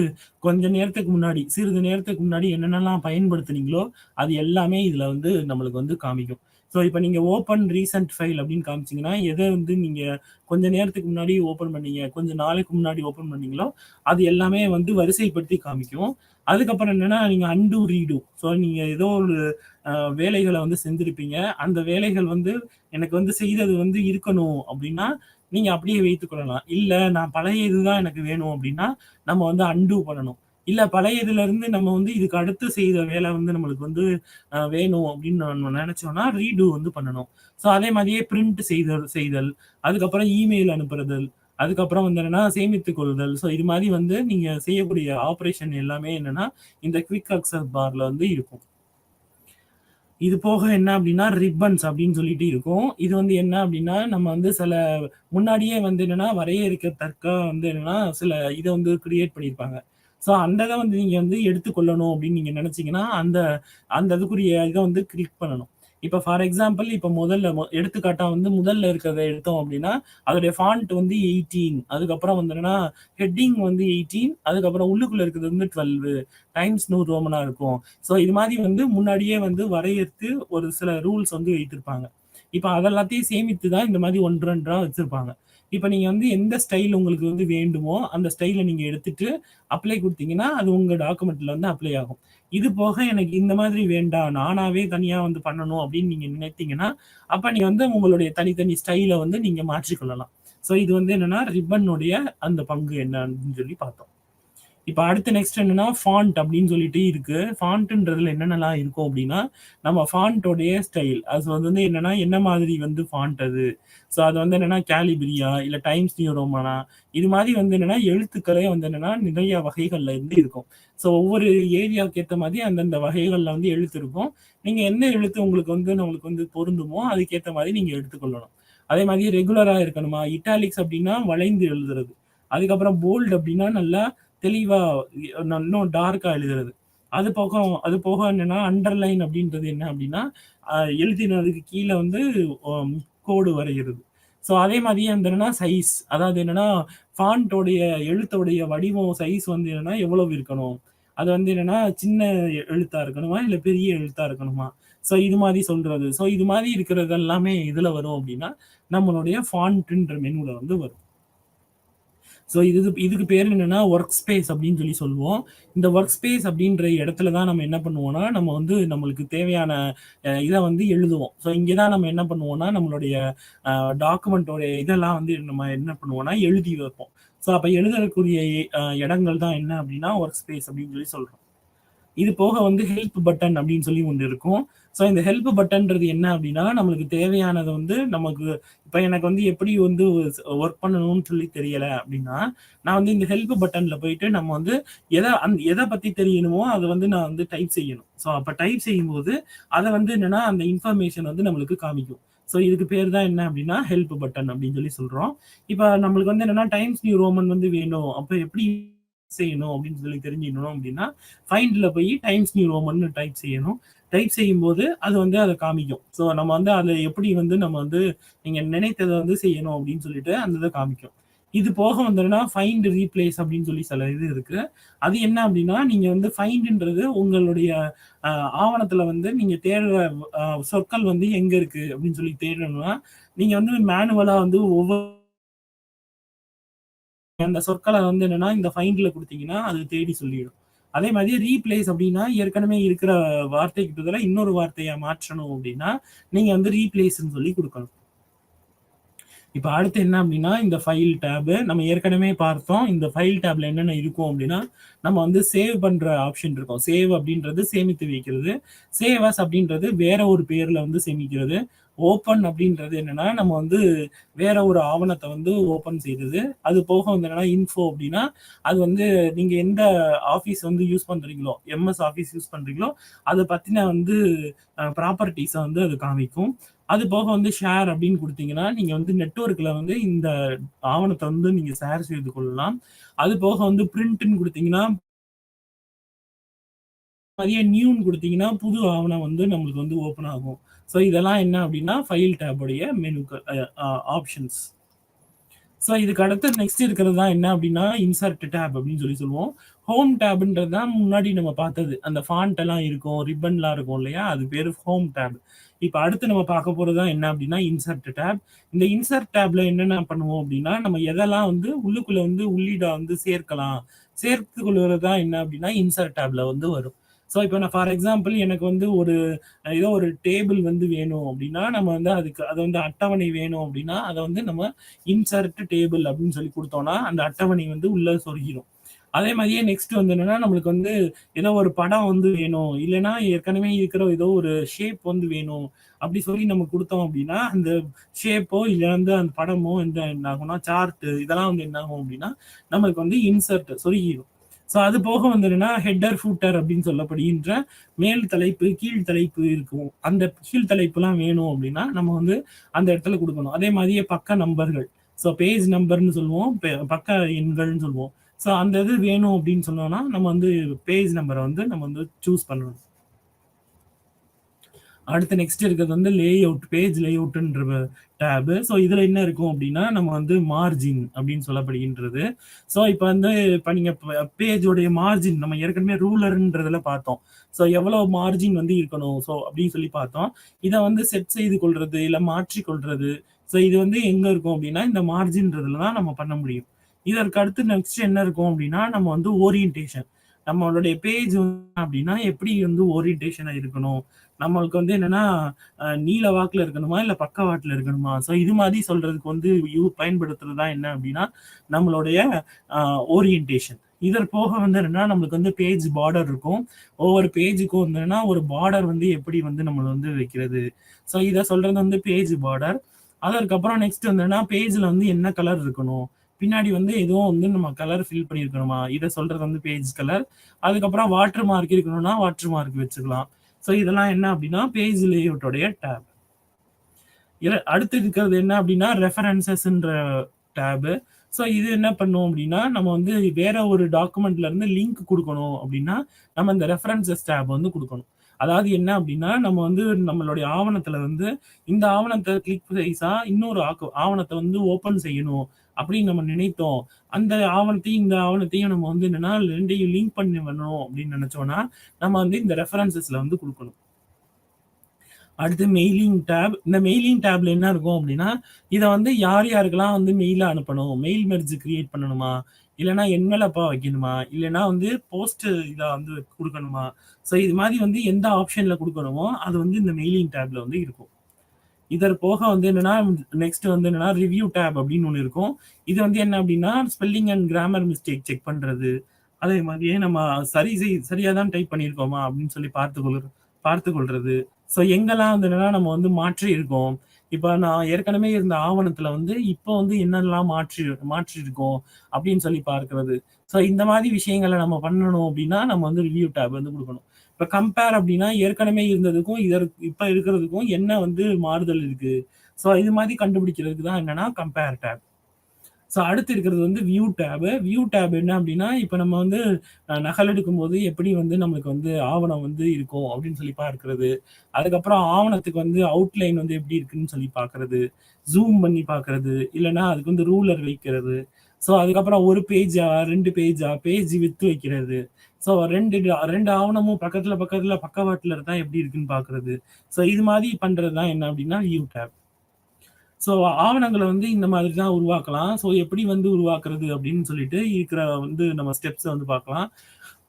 கொஞ்ச நேரத்துக்கு முன்னாடி, சிறிது நேரத்துக்கு முன்னாடி என்னென்னலாம் பயன்படுத்துனீங்களோ, அது எல்லாமே இதுல வந்து நம்மளுக்கு வந்து காமிக்கும். ஸோ இப்ப நீங்க ஓப்பன் ரீசென்ட் ஃபைல் அப்படின்னு காமிச்சீங்கன்னா, எத வந்து நீங்க கொஞ்ச நேரத்துக்கு முன்னாடி ஓப்பன் பண்ணீங்க, கொஞ்ச நாளைக்கு முன்னாடி ஓப்பன் பண்ணீங்களோ, அது எல்லாமே வந்து வரிசைப்படுத்தி காமிக்கும். அதுக்கப்புறம் என்னன்னா, நீங்க அன்டூ, ரீடூ. ஸோ நீங்க ஏதோ ஒரு அ வேலைகள வந்து செஞ்சிருப்பீங்க. அந்த வேலைகள் வந்து எனக்கு வந்து செய்தது வந்து இருக்கணும் அப்படின்னா, நீங்க அப்படியே வைத்துக் கொள்ளலாம். இல்ல நான் பழைய இதுதான் எனக்கு வேணும் அப்படின்னா, நம்ம வந்து அன்டூ பண்ணணும். இல்ல பழையதுல இருந்து நம்ம வந்து இதுக்கு அடுத்து செய்த வேலை வந்து நம்மளுக்கு வந்து வேணும் அப்படின்னு நம்ம நெனைச்சோம்னா, ரீடூ வந்து பண்ணணும். ஸோ அதே மாதிரியே பிரிண்ட் செய்தல், அதுக்கப்புறம் இமெயில் அனுப்புறதல், அதுக்கப்புறம் வந்து என்னன்னா சேமித்துக் கொள்ளுதல். ஸோ இது மாரி வந்து நீங்க செய்யக்கூடிய ஆப்பரேஷன் எல்லாமே என்னன்னா, இந்த குயிக் அக்சஸ் பார்ல வந்து இருக்கும். இது போக என்ன அப்டின்னா, ரிப்பன்ஸ் அப்டின்னு சொல்லிட்டு இருக்கும். இது வந்து என்ன அப்டின்னா, நம்ம வந்து சில முன்னாடியே வந்து என்னன்னா, வரையறுக்கத்தக்க வந்து என்னன்னா, சில இத வந்து கிரியேட் பண்ணியிருப்பாங்க. ஸோ அந்த இத வந்து நீங்க வந்து எடுத்துக்கொள்ளணும் அப்டின்னு நீங்க நெனச்சீங்கன்னா, அந்த அந்த இதுக்குரிய இத வந்து கிளிக் பண்ணணும். இப்ப ஃபார் எக்ஸாம்பிள் இப்ப முதல்ல எடுத்துக்காட்டா வந்து முதல்ல இருக்கிறத எடுத்தோம் அப்டின்னா, அதோடைய ஃபாண்ட் வந்து 18 அதுக்கப்புறம் வந்து என்னன்னா, ஹெட்டிங் வந்து 18 அதுக்கப்புறம் உள்ளுக்குள்ள இருக்கிறது வந்து 12 டைம்ஸ் நியூ ரோமனா இருக்கும். ஸோ இது மாரி வந்து முன்னாடியே வந்து வரையறுத்து ஒரு சில ரூல்ஸ் வந்து வைத்திருப்பாங்க. இப்ப அதெல்லாத்தையும் சேமித்து தான் இந்த மாரி ஒன்றொன்றா வச்சிருப்பாங்க. இப்ப நீங்க வந்து எந்த ஸ்டைல் உங்களுக்கு வந்து வேண்டுமோ, அந்த ஸ்டைல நீங்க எடுத்துட்டு அப்ளை குடுத்தீங்கன்னா, அது உங்க டாக்குமெண்ட்ல வந்து அப்ளை ஆகும். இது போக எனக்கு இந்த மாதிரி வேண்டாம். நானாவே தனியா வந்து பண்ணணும் அப்படின்னு நீங்க நினைத்தீங்கன்னா, அப்ப நீங்க வந்து உங்களுடைய தனித்தனி ஸ்டைல வந்து நீங்க மாற்றிக்கொள்ளலாம். ஸோ இது வந்து என்னன்னா, ரிப்பனுடைய அந்த பங்கு என்ன அப்படின்னு சொல்லி பார்த்தோம். இப்ப அடுத்து நெக்ஸ்ட் என்னன்னா, ஃபாண்ட் அப்படின்னு சொல்லிட்டு இருக்கு. ஃபாண்ட்ன்றதுல என்னென்னலாம் இருக்கும் அப்படின்னா, நம்ம ஃபாண்ட்டோடைய ஸ்டைல். அது வந்து என்னன்னா, என்ன மாதிரி வந்து ஃபாண்ட் அது. ஸோ அது வந்து என்னன்னா, கேலிபிரியா இல்ல டைம்ஸ் நியூ ரோமானா இது மாரி வந்து என்னன்னா, எழுத்துக்களே வந்து என்னன்னா, நிறைய வகைகள்ல இருந்து இருக்கும். ஸோ ஒவ்வொரு ஏரியாவுக்கு ஏத்த மாதிரி அந்தந்த வகைகள்ல வந்து எழுத்து இருக்கும். நீங்க எந்த எழுத்து உங்களுக்கு வந்து நம்மளுக்கு வந்து பொருந்துமோ, அதுக்கேத்த மாரி நீங்க எடுத்துக்கொள்ளணும். அதே மாரி ரெகுலரா இருக்கணுமா, இட்டாலிக்ஸ் அப்படின்னா வளைந்து எழுதுறது. அதுக்கப்புறம் போல்ட் அப்படின்னா நல்லா தெளிவா இன்னும் டார்க்கா எழுதுறது. அது போக என்னன்னா அண்டர்லைன் அப்படின்றது என்ன அப்படின்னா எழுதினதுக்கு கீழே வந்து கோடு வரைகிறது. ஸோ அதே மாதிரியே என்னன்னா சைஸ், அதாவது என்னன்னா ஃபாண்ட்டோடைய எழுத்தோடைய வடிவம் சைஸ் வந்து என்னன்னா எவ்வளவு இருக்கணும், அது வந்து என்னன்னா சின்ன எழுத்தா இருக்கணுமா இல்லை பெரிய எழுத்தா இருக்கணுமா, ஸோ இது மாதிரி சொல்றது. ஸோ இது மாதிரி இருக்கிறது எல்லாமே இதுல வரும் அப்படின்னா நம்மளுடைய ஃபாண்ட்ன்ற மெனுல வந்து வரும். ஸோ இதுக்கு பேர் என்னன்னா ஒர்க் ஸ்பேஸ் அப்படின்னு சொல்லி சொல்லுவோம். இந்த ஒர்க் ஸ்பேஸ் அப்படின்ற இடத்துல தான் நம்ம என்ன பண்ணுவோம்னா நம்ம வந்து நம்மளுக்கு தேவையான இதை வந்து எழுதுவோம். ஸோ இங்கே தான் நம்ம என்ன பண்ணுவோம்னா நம்மளுடைய டாக்குமெண்ட்டோட இதெல்லாம் வந்து நம்ம என்ன பண்ணுவோம்னா எழுதி வைப்போம். ஸோ அப்போ எழுதக்கூடிய இடங்கள் தான் என்ன அப்படின்னா ஒர்க் ஸ்பேஸ் அப்படின்னு சொல்லி சொல்றோம். இது போக வந்து ஹெல்ப் பட்டன் அப்படின்னு சொல்லி ஒன்று இருக்கும். ஸோ இந்த ஹெல்ப் பட்டன்றது என்ன அப்படின்னா நம்மளுக்கு தேவையானதை வந்து நமக்கு இப்போ எனக்கு வந்து எப்படி வந்து ஒர்க் பண்ணணும்னு சொல்லி தெரியலை அப்படின்னா நான் வந்து இந்த ஹெல்ப் பட்டன்ல போயிட்டு நம்ம வந்து எதை பத்தி தெரியணுமோ அதை வந்து நான் வந்து டைப் செய்யணும். ஸோ அப்போ டைப் செய்யும்போது அதை வந்து என்னன்னா அந்த இன்ஃபர்மேஷன் வந்து நம்மளுக்கு காமிக்கும். ஸோ இதுக்கு பேர் தான் என்ன அப்படின்னா ஹெல்ப் பட்டன் அப்படின்னு சொல்லி சொல்றோம். இப்போ நம்மளுக்கு வந்து என்னன்னா டைம்ஸ் நியூ ரோமன் வந்து வேணும், அப்போ எப்படி செய்யணும் அப்படின்னு சொல்லி தெரிஞ்சுக்கணும் அப்படின்னா ஃபைண்ட்ல போய் டைம்ஸ் நியூ ரோமன் டைப் செய்யணும். டைப் செய்யும் போது அது வந்து அதை காமிக்கும். ஸோ நம்ம வந்து அதை எப்படி வந்து நம்ம வந்து நீங்க நினைத்ததை வந்து செய்யணும் அப்படின்னு சொல்லிட்டு அந்த இதை காமிக்கும். இது போக வந்ததுன்னா ஃபைண்ட் ரீப்ளேஸ் அப்படின்னு சொல்லி சில இது இருக்கு. அது என்ன அப்படின்னா நீங்க வந்து ஃபைண்ட்ன்றது உங்களுடைய ஆவணத்துல வந்து நீங்க தேடுற சொற்கள் வந்து எங்க இருக்கு அப்படின்னு சொல்லி தேடணும்னா நீங்க வந்து மேனுவலா வந்து ஒவ்வொரு அந்த சொற்களை வந்து என்னன்னா இந்த ஃபைண்ட்ல கொடுத்தீங்கன்னா அது தேடி சொல்லிடும். அதே மாதிரி ரீப்ளேஸ் அப்படின்னா ஏற்கனவே இருக்கிற வார்த்தைக்கு பதிலா இன்னொரு வார்த்தையை மாற்றணும் அப்படின்னா நீங்க வந்து ரீப்ளேஸ்ன்னு சொல்லி கொடுக்கணும். இப்போ அடுத்து என்ன அப்படின்னா இந்த ஃபைல் டேபு நம்ம ஏற்கனவே பார்த்தோம். இந்த ஃபைல் டேப்ல என்னென்ன இருக்கும் அப்படின்னா நம்ம வந்து சேவ் பண்ற ஆப்ஷன் இருக்கும். சேவ் அப்படின்றது சேமித்து வைக்கிறது, சேவ் அஸ் அப்படின்றது வேற ஒரு பேர்ல வந்து சேமிக்கிறது, ஓப்பன் அப்படின்றது என்னன்னா நம்ம வந்து வேற ஒரு ஆவணத்தை வந்து ஓப்பன் செய்யறது. அது போக வந்து என்னன்னா இன்ஃபோ அப்படின்னா அது வந்து நீங்க எந்த ஆஃபீஸ் வந்து யூஸ் பண்றீங்களோ, எம்எஸ் ஆஃபீஸ் யூஸ் பண்றீங்களோ அதை பத்தின வந்து ப்ராப்பர்ட்டிஸை வந்து அது காமிக்கும். அது போக வந்து ஷேர் அப்படின்னு கொடுத்தீங்கன்னா நீங்க வந்து நெட்வொர்க்ல வந்து இந்த ஆவணத்தை வந்து நீங்க ஷேர் செய்து கொள்ளலாம். அது போக வந்து பிரிண்ட்னு கொடுத்தீங்கன்னா அதே நியூன்னு கொடுத்தீங்கன்னா புது ஆவணம் வந்து நம்மளுக்கு வந்து ஓப்பன் ஆகும். ஸோ இதெல்லாம் என்ன அப்படின்னா ஃபைல் டேபுடைய மெனுக்கள் ஆப்ஷன்ஸ். ஸோ இதுக்கு அடுத்து நெக்ஸ்ட் இருக்கிறது தான் என்ன அப்படின்னா இன்சர்ட் டேப் அப்படின்னு சொல்லி சொல்லுவோம். ஹோம் டேப்ன்றது தான் முன்னாடி நம்ம பார்த்தது. அந்த ஃபாண்ட் எல்லாம் இருக்கும், ரிப்பன்லாம் இருக்கும் இல்லையா, அது பேர் ஹோம் டேப். இப்போ அடுத்து நம்ம பார்க்க போகிறது தான் என்ன அப்படின்னா இன்சர்ட் டேப். இந்த இன்சர்ட் டேப்ல என்னென்ன பண்ணுவோம் அப்படின்னா நம்ம எதெல்லாம் வந்து உள்ளுக்குள்ள வந்து உள்ளீடா வந்து சேர்க்கலாம், சேர்த்து கொள்வது தான் என்ன அப்படின்னா இன்சர்ட் டேப்ல வந்து வரும். ஸோ இப்போ நான் ஃபார் எக்ஸாம்பிள் எனக்கு வந்து ஏதோ ஒரு டேபிள் வந்து வேணும் அப்படின்னா நம்ம வந்து அதை வந்து அட்டவணை வேணும் அப்படின்னா அதை வந்து நம்ம இன்சர்ட் டேபிள் அப்படின்னு சொல்லி கொடுத்தோம்னா அந்த அட்டவணை வந்து உள்ள சொருகிடும். அதே மாதிரியே நெக்ஸ்ட் வந்து என்னன்னா நம்மளுக்கு வந்து ஏதோ ஒரு படம் வந்து வேணும், இல்லைன்னா ஏற்கனவே இருக்கிற ஏதோ ஒரு ஷேப் வந்து வேணும் அப்படி சொல்லி நம்ம கொடுத்தோம் அப்படின்னா அந்த ஷேப்போ இல்லை வந்து அந்த படமோ என்ன ஆகும்னா சார்ட் இதெல்லாம் வந்து என்ன ஆகும் அப்படின்னா நம்மளுக்கு வந்து இன்சர்ட் சொருகிடும். ஸோ அது போக வந்துன்னா ஹெட்டர் ஃபூட்டர் அப்படின்னு சொல்லப்படுகின்ற மேல் தலைப்பு கீழ் தலைப்பு இருக்கும். அந்த கீழ் தலைப்புலாம் வேணும் அப்படின்னா நம்ம வந்து அந்த இடத்துல கொடுக்கணும். அதே மாதிரியே பக்க நம்பர்கள், ஸோ பேஜ் நம்பர்னு சொல்லுவோம், பக்க எண்கள்னு சொல்லுவோம். ஸோ அந்த இது வேணும் அப்படின்னு சொன்னோம்னா நம்ம வந்து பேஜ் நம்பரை வந்து நம்ம வந்து சூஸ் பண்ணணும். அடுத்து நெக்ஸ்ட் இருக்கிறது வந்து லேஅவுட், பேஜ் லேஅவுட்ன்ற டேபு. ஸோ இதில் என்ன இருக்கும் அப்படின்னா நம்ம வந்து மார்ஜின் அப்படின்னு சொல்லப்படுகின்றது. ஸோ இப்போ நீங்கள் பேஜோடைய மார்ஜின் நம்ம ஏற்கனவே ரூலர்ன்றதுல பார்த்தோம். ஸோ எவ்வளோ மார்ஜின் வந்து இருக்கணும் ஸோ அப்படின்னு சொல்லி பார்த்தோம். இதை வந்து செட் செய்து கொள்றது இல்லை மாற்றிக்கொள்றது. ஸோ இது வந்து எங்கே இருக்கும் அப்படின்னா இந்த மார்ஜின்றதுல தான் நம்ம பண்ண முடியும். இதற்கு அடுத்து நெக்ஸ்ட் என்ன இருக்கும் அப்படின்னா நம்ம வந்து ஓரியன்டேஷன், நம்மளுடைய பேஜ் அப்படின்னா எப்படி வந்து ஓரியன்டேஷனாக இருக்கணும், நம்மளுக்கு வந்து என்னன்னா நீல வாக்குல இருக்கணுமா இல்லை பக்க வாட்டில் இருக்கணுமா. ஸோ இது மாதிரி சொல்றதுக்கு வந்து பயன்படுத்துறது தான் என்ன அப்படின்னா நம்மளுடைய ஓரியன்டேஷன். இதற்கு போக வந்து என்னன்னா நம்மளுக்கு வந்து பேஜ் பார்டர் இருக்கும். ஒவ்வொரு பேஜுக்கும் வந்து ஒரு பார்டர் வந்து எப்படி வந்து நம்ம வந்து வைக்கிறது. ஸோ இதை சொல்றது வந்து பேஜ் பார்டர். அதற்கப்புறம் நெக்ஸ்ட் வந்து பேஜ்ல வந்து என்ன கலர் இருக்கணும், பின்னாடி வந்து எதுவும் வந்து நம்ம கலர் ஃபில் பண்ணியிருக்கணுமா, இதை சொல்றது வந்து பேஜ் கலர். அதுக்கப்புறம் வாட்டர் மார்க் இருக்கணும்னா வாட்டர் மார்க் வச்சுக்கலாம். ஸோ இதெல்லாம் என்ன அப்படின்னா பேஜ் லேஅவுட்டோடைய டேப். அடுத்து இருக்கிறது என்ன அப்படின்னா ரெஃபரன்சஸ்ன்ற டேபு. ஸோ இது என்ன பண்ணும் அப்படின்னா, நம்ம வந்து வேற ஒரு டாக்குமெண்ட்ல இருந்து லிங்க் குடுக்கணும் அப்படின்னா, நம்ம இந்த ரெஃபரன்ஸஸ் டேப் வந்து குடுக்கணும். அதாவது என்ன அப்படின்னா, நம்ம வந்து நம்மளுடைய ஆவணத்துல வந்து இந்த ஆவணத்த கிளிக் செய்சா இன்னொரு ஆவணத்த வந்து ஓப்பன் செய்யணும் அப்படின்னு நம்ம நினைத்தோம். அந்த ஆவணத்தையும், இந்த ஆவணத்தையும் நம்ம வந்து என்னன்னா 2யும் லிங்க் பண்ணி வரணும் அப்படின்னு நினைச்சோம்னா, நம்ம வந்து இந்த ரெஃபரன்ஸஸ்ல வந்து குடுக்கணும். அடுத்து மெயிலிங் டேப். இந்த மெயிலிங் டேப்ல என்ன இருக்கும் அப்படின்னா, இத வந்து யார் யாருக்கெல்லாம் வந்து மெயில அனுப்பணும்? மெயில் மெர்ஜ் கிரியேட் பண்ணணுமா? இல்லன்னா என்வலப்பா வைக்கணுமா? இல்லன்னா வந்து போஸ்ட் இதா வந்து குடுக்கணுமா? ஸோ இது மாரி வந்து எந்த ஆப்ஷன்ல குடுக்கணுமோ, அது வந்து இந்த மெயிலிங் டேப்ல வந்து இருக்கும். இதர் போக வந்து என்னன்னா, நெக்ஸ்ட் வந்து என்னன்னா, ரிவ்யூ டேப் அப்படின்னு ஒண்ணு இருக்கும். இது வந்து என்ன அப்படின்னா, spelling and grammar mistake check பண்றது. அதே மாதிரியே நம்ம சரியா தான் டைப் பண்ணியிருக்கோமா அப்படின்னு சொல்லி பார்த்துக்கொள்றது. ஸோ எங்கெல்லாம் வந்து என்னன்னா, நம்ம வந்து மாற்றி இருக்கோம். இப்ப நான் ஏற்கனவே இருந்த ஆவணத்துல வந்து, இப்போ வந்து என்னெல்லாம் மாற்றி இருக்கோம் அப்படின்னு சொல்லி பார்க்கிறது. ஸோ இந்த மாதிரி விஷயங்கள நம்ம பண்ணணும் அப்படின்னா, நம்ம வந்து ரிவ்யூ டேப் வந்து குடுக்கணும். இப்ப கம்பேர் அப்படின்னா, ஏற்கனவே இருந்ததுக்கும், இப்ப இருக்கிறதுக்கும் என்ன வந்து மாறுதல் இருக்கு? ஸோ இது மாதிரி கண்டுபிடிக்கிறதுக்கு தான் என்னன்னா கம்பேர் டேப். ஸோ அடுத்து இருக்கிறது வந்து வியூ டேபு. வியூ டேப் என்ன அப்படின்னா, இப்ப நம்ம வந்து நகல் எடுக்கும்போது எப்படி வந்து நம்மளுக்கு வந்து ஆவணம் வந்து இருக்கும் அப்படின்னு சொல்லி பார்க்கிறது. அதுக்கப்புறம் ஆவணத்துக்கு வந்து அவுட்லைன் வந்து எப்படி இருக்குன்னு சொல்லி பார்க்கிறது. ஜூம் பண்ணி பார்க்கிறது. இல்லன்னா அதுக்கு வந்து ரூலர் வைக்கிறது. ஸோ அதுக்கப்புறம் 1 பேஜா, 2 பேஜா, பேஜ் விட்த் வைக்கிறது. ஸோ 2 ஆவணமும் பக்கத்துல பக்கத்துல பக்கவாட்டுல இருந்தா எப்படி இருக்குன்னு பார்க்கிறது. ஸோ இது மாதிரி பண்றது தான் என்ன அப்படின்னா வியூ டேப். ஸோ ஆவணங்கள வந்து இந்த மாதிரி தான் உருவாக்கலாம். ஸோ எப்படி வந்து உருவாக்குறது அப்படின்னு சொல்லிட்டு இருக்கிற வந்து நம்ம ஸ்டெப்ஸ வந்து பார்க்கலாம்.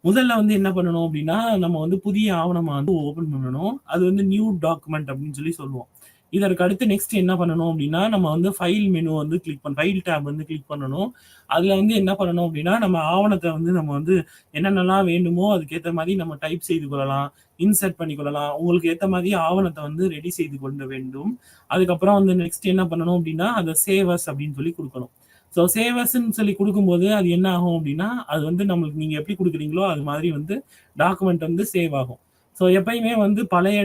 முதல்ல வந்து என்ன பண்ணணும் அப்படின்னா, நம்ம வந்து புதிய ஆவணமா வந்து ஓப்பன் பண்ணணும். அது வந்து நியூ டாக்குமெண்ட் அப்படின்னு சொல்லி சொல்லுவோம். இதற்கு அடுத்து நெக்ஸ்ட் என்ன பண்ணணும் அப்படின்னா, நம்ம வந்து ஃபைல் மெனு வந்து ஃபைல் டேப் வந்து கிளிக் பண்ணணும். அதுல வந்து என்ன பண்ணணும் அப்படின்னா, நம்ம ஆவணத்த வந்து நம்ம வந்து என்னென்னலாம் வேண்டுமோ அதுக்கேத்த மாரி நம்ம டைப் செய்து கொள்ளலாம். இன்சர்ட் பண்ணிக்கொள்ளலாம். உங்களுக்கு ஏத்த மாரி ஆவணத்த வந்து ரெடி செய்து கொள்ள வேண்டும். அதுக்கப்புறம் வந்து நெக்ஸ்ட் என்ன பண்ணணும் அப்படின்னா, அத சேவ் அஸ் அப்படின்னு சொல்லி குடுக்கணும். ஸோ சேவ் அஸ்ன்னு சொல்லி குடுக்கும்போது, அது என்ன ஆகும் அப்படின்னா, அது வந்து நம்மளுக்கு நீங்க எப்படி குடுக்குறீங்களோ, அது மாதிரி வந்து டாக்குமெண்ட் வந்து சேவ் ஆகும். ஸோ எப்பயுமே வந்து பழைய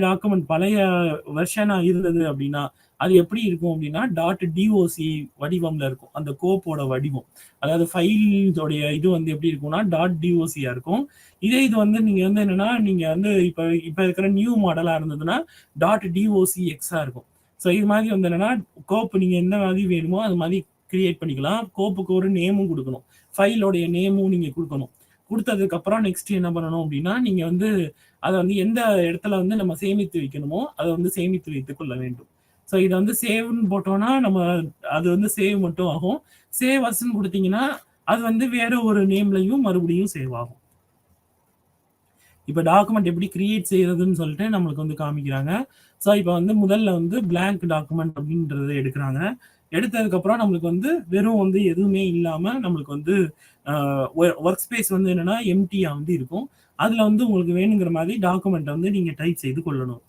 வெர்ஷனா இருந்தது அப்படின்னா, அது எப்படி இருக்கும் அப்படின்னா, .doc வடிவம்ல இருக்கும். அந்த கோப்போட வடிவம். அதாவது ஃபைலோடைய இது வந்து எப்படி இருக்கும்னா, .docஆ இருக்கும். இதே இது வந்து நீங்க வந்து என்னன்னா, நீங்க வந்து இப்ப இருக்கிற நியூ மாடலா இருந்ததுன்னா, .docxஆ இருக்கும். ஸோ இது மாதிரி வந்து என்னன்னா, கோப்பு நீங்க எந்த மாதிரி வேணுமோ, அது மாதிரி கிரியேட் பண்ணிக்கலாம். கோப்புக்கு ஒரு நேமும் குடுக்கணும். ஃபைலோடைய நேமும் நீங்க குடுக்கணும். குடுத்ததுக்கு அப்புறம் நெக்ஸ்ட் என்ன பண்ணணும் அப்படின்னா, நீங்க வந்து அத வந்து எந்த இடத்துல வந்து நம்ம சேமித்து வைக்கணுமோ, அத வந்து சேமித்து வைத்துக் கொள்ள வேண்டும். ஸோ இத வந்து சேவ்ன்னு போட்டோம்னா, அது வந்து சேவ் மட்டும் ஆகும். சேவ் அஸ்ன்னு குடுத்தீங்கன்னா, அது வந்து வேற ஒரு நேம்லயும் மறுபடியும் சேவ் ஆகும். இப்ப டாக்குமெண்ட் எப்படி கிரியேட் செய்றதுன்னு சொல்லிட்டு நம்மளுக்கு வந்து காமிக்கிறாங்க. ஸோ இப்ப வந்து முதல்ல வந்து பிளாங்க் டாக்குமெண்ட் அப்படின்றத எடுக்குறாங்க. எடுத்ததுக்கப்புறம் நம்மளுக்கு வந்து வெறும் வந்து எதுவுமே இல்லாம நம்மளுக்கு வந்து அ ஒர்க் ஸ்பேஸ் வந்து என்னன்னா எம்ப்டியா வந்து இருக்கும். அதுல வந்து உங்களுக்கு வேணுங்கிற மாதிரி டாக்குமெண்ட்ட வந்து நீங்க டைப் செய்து கொள்ளணும்.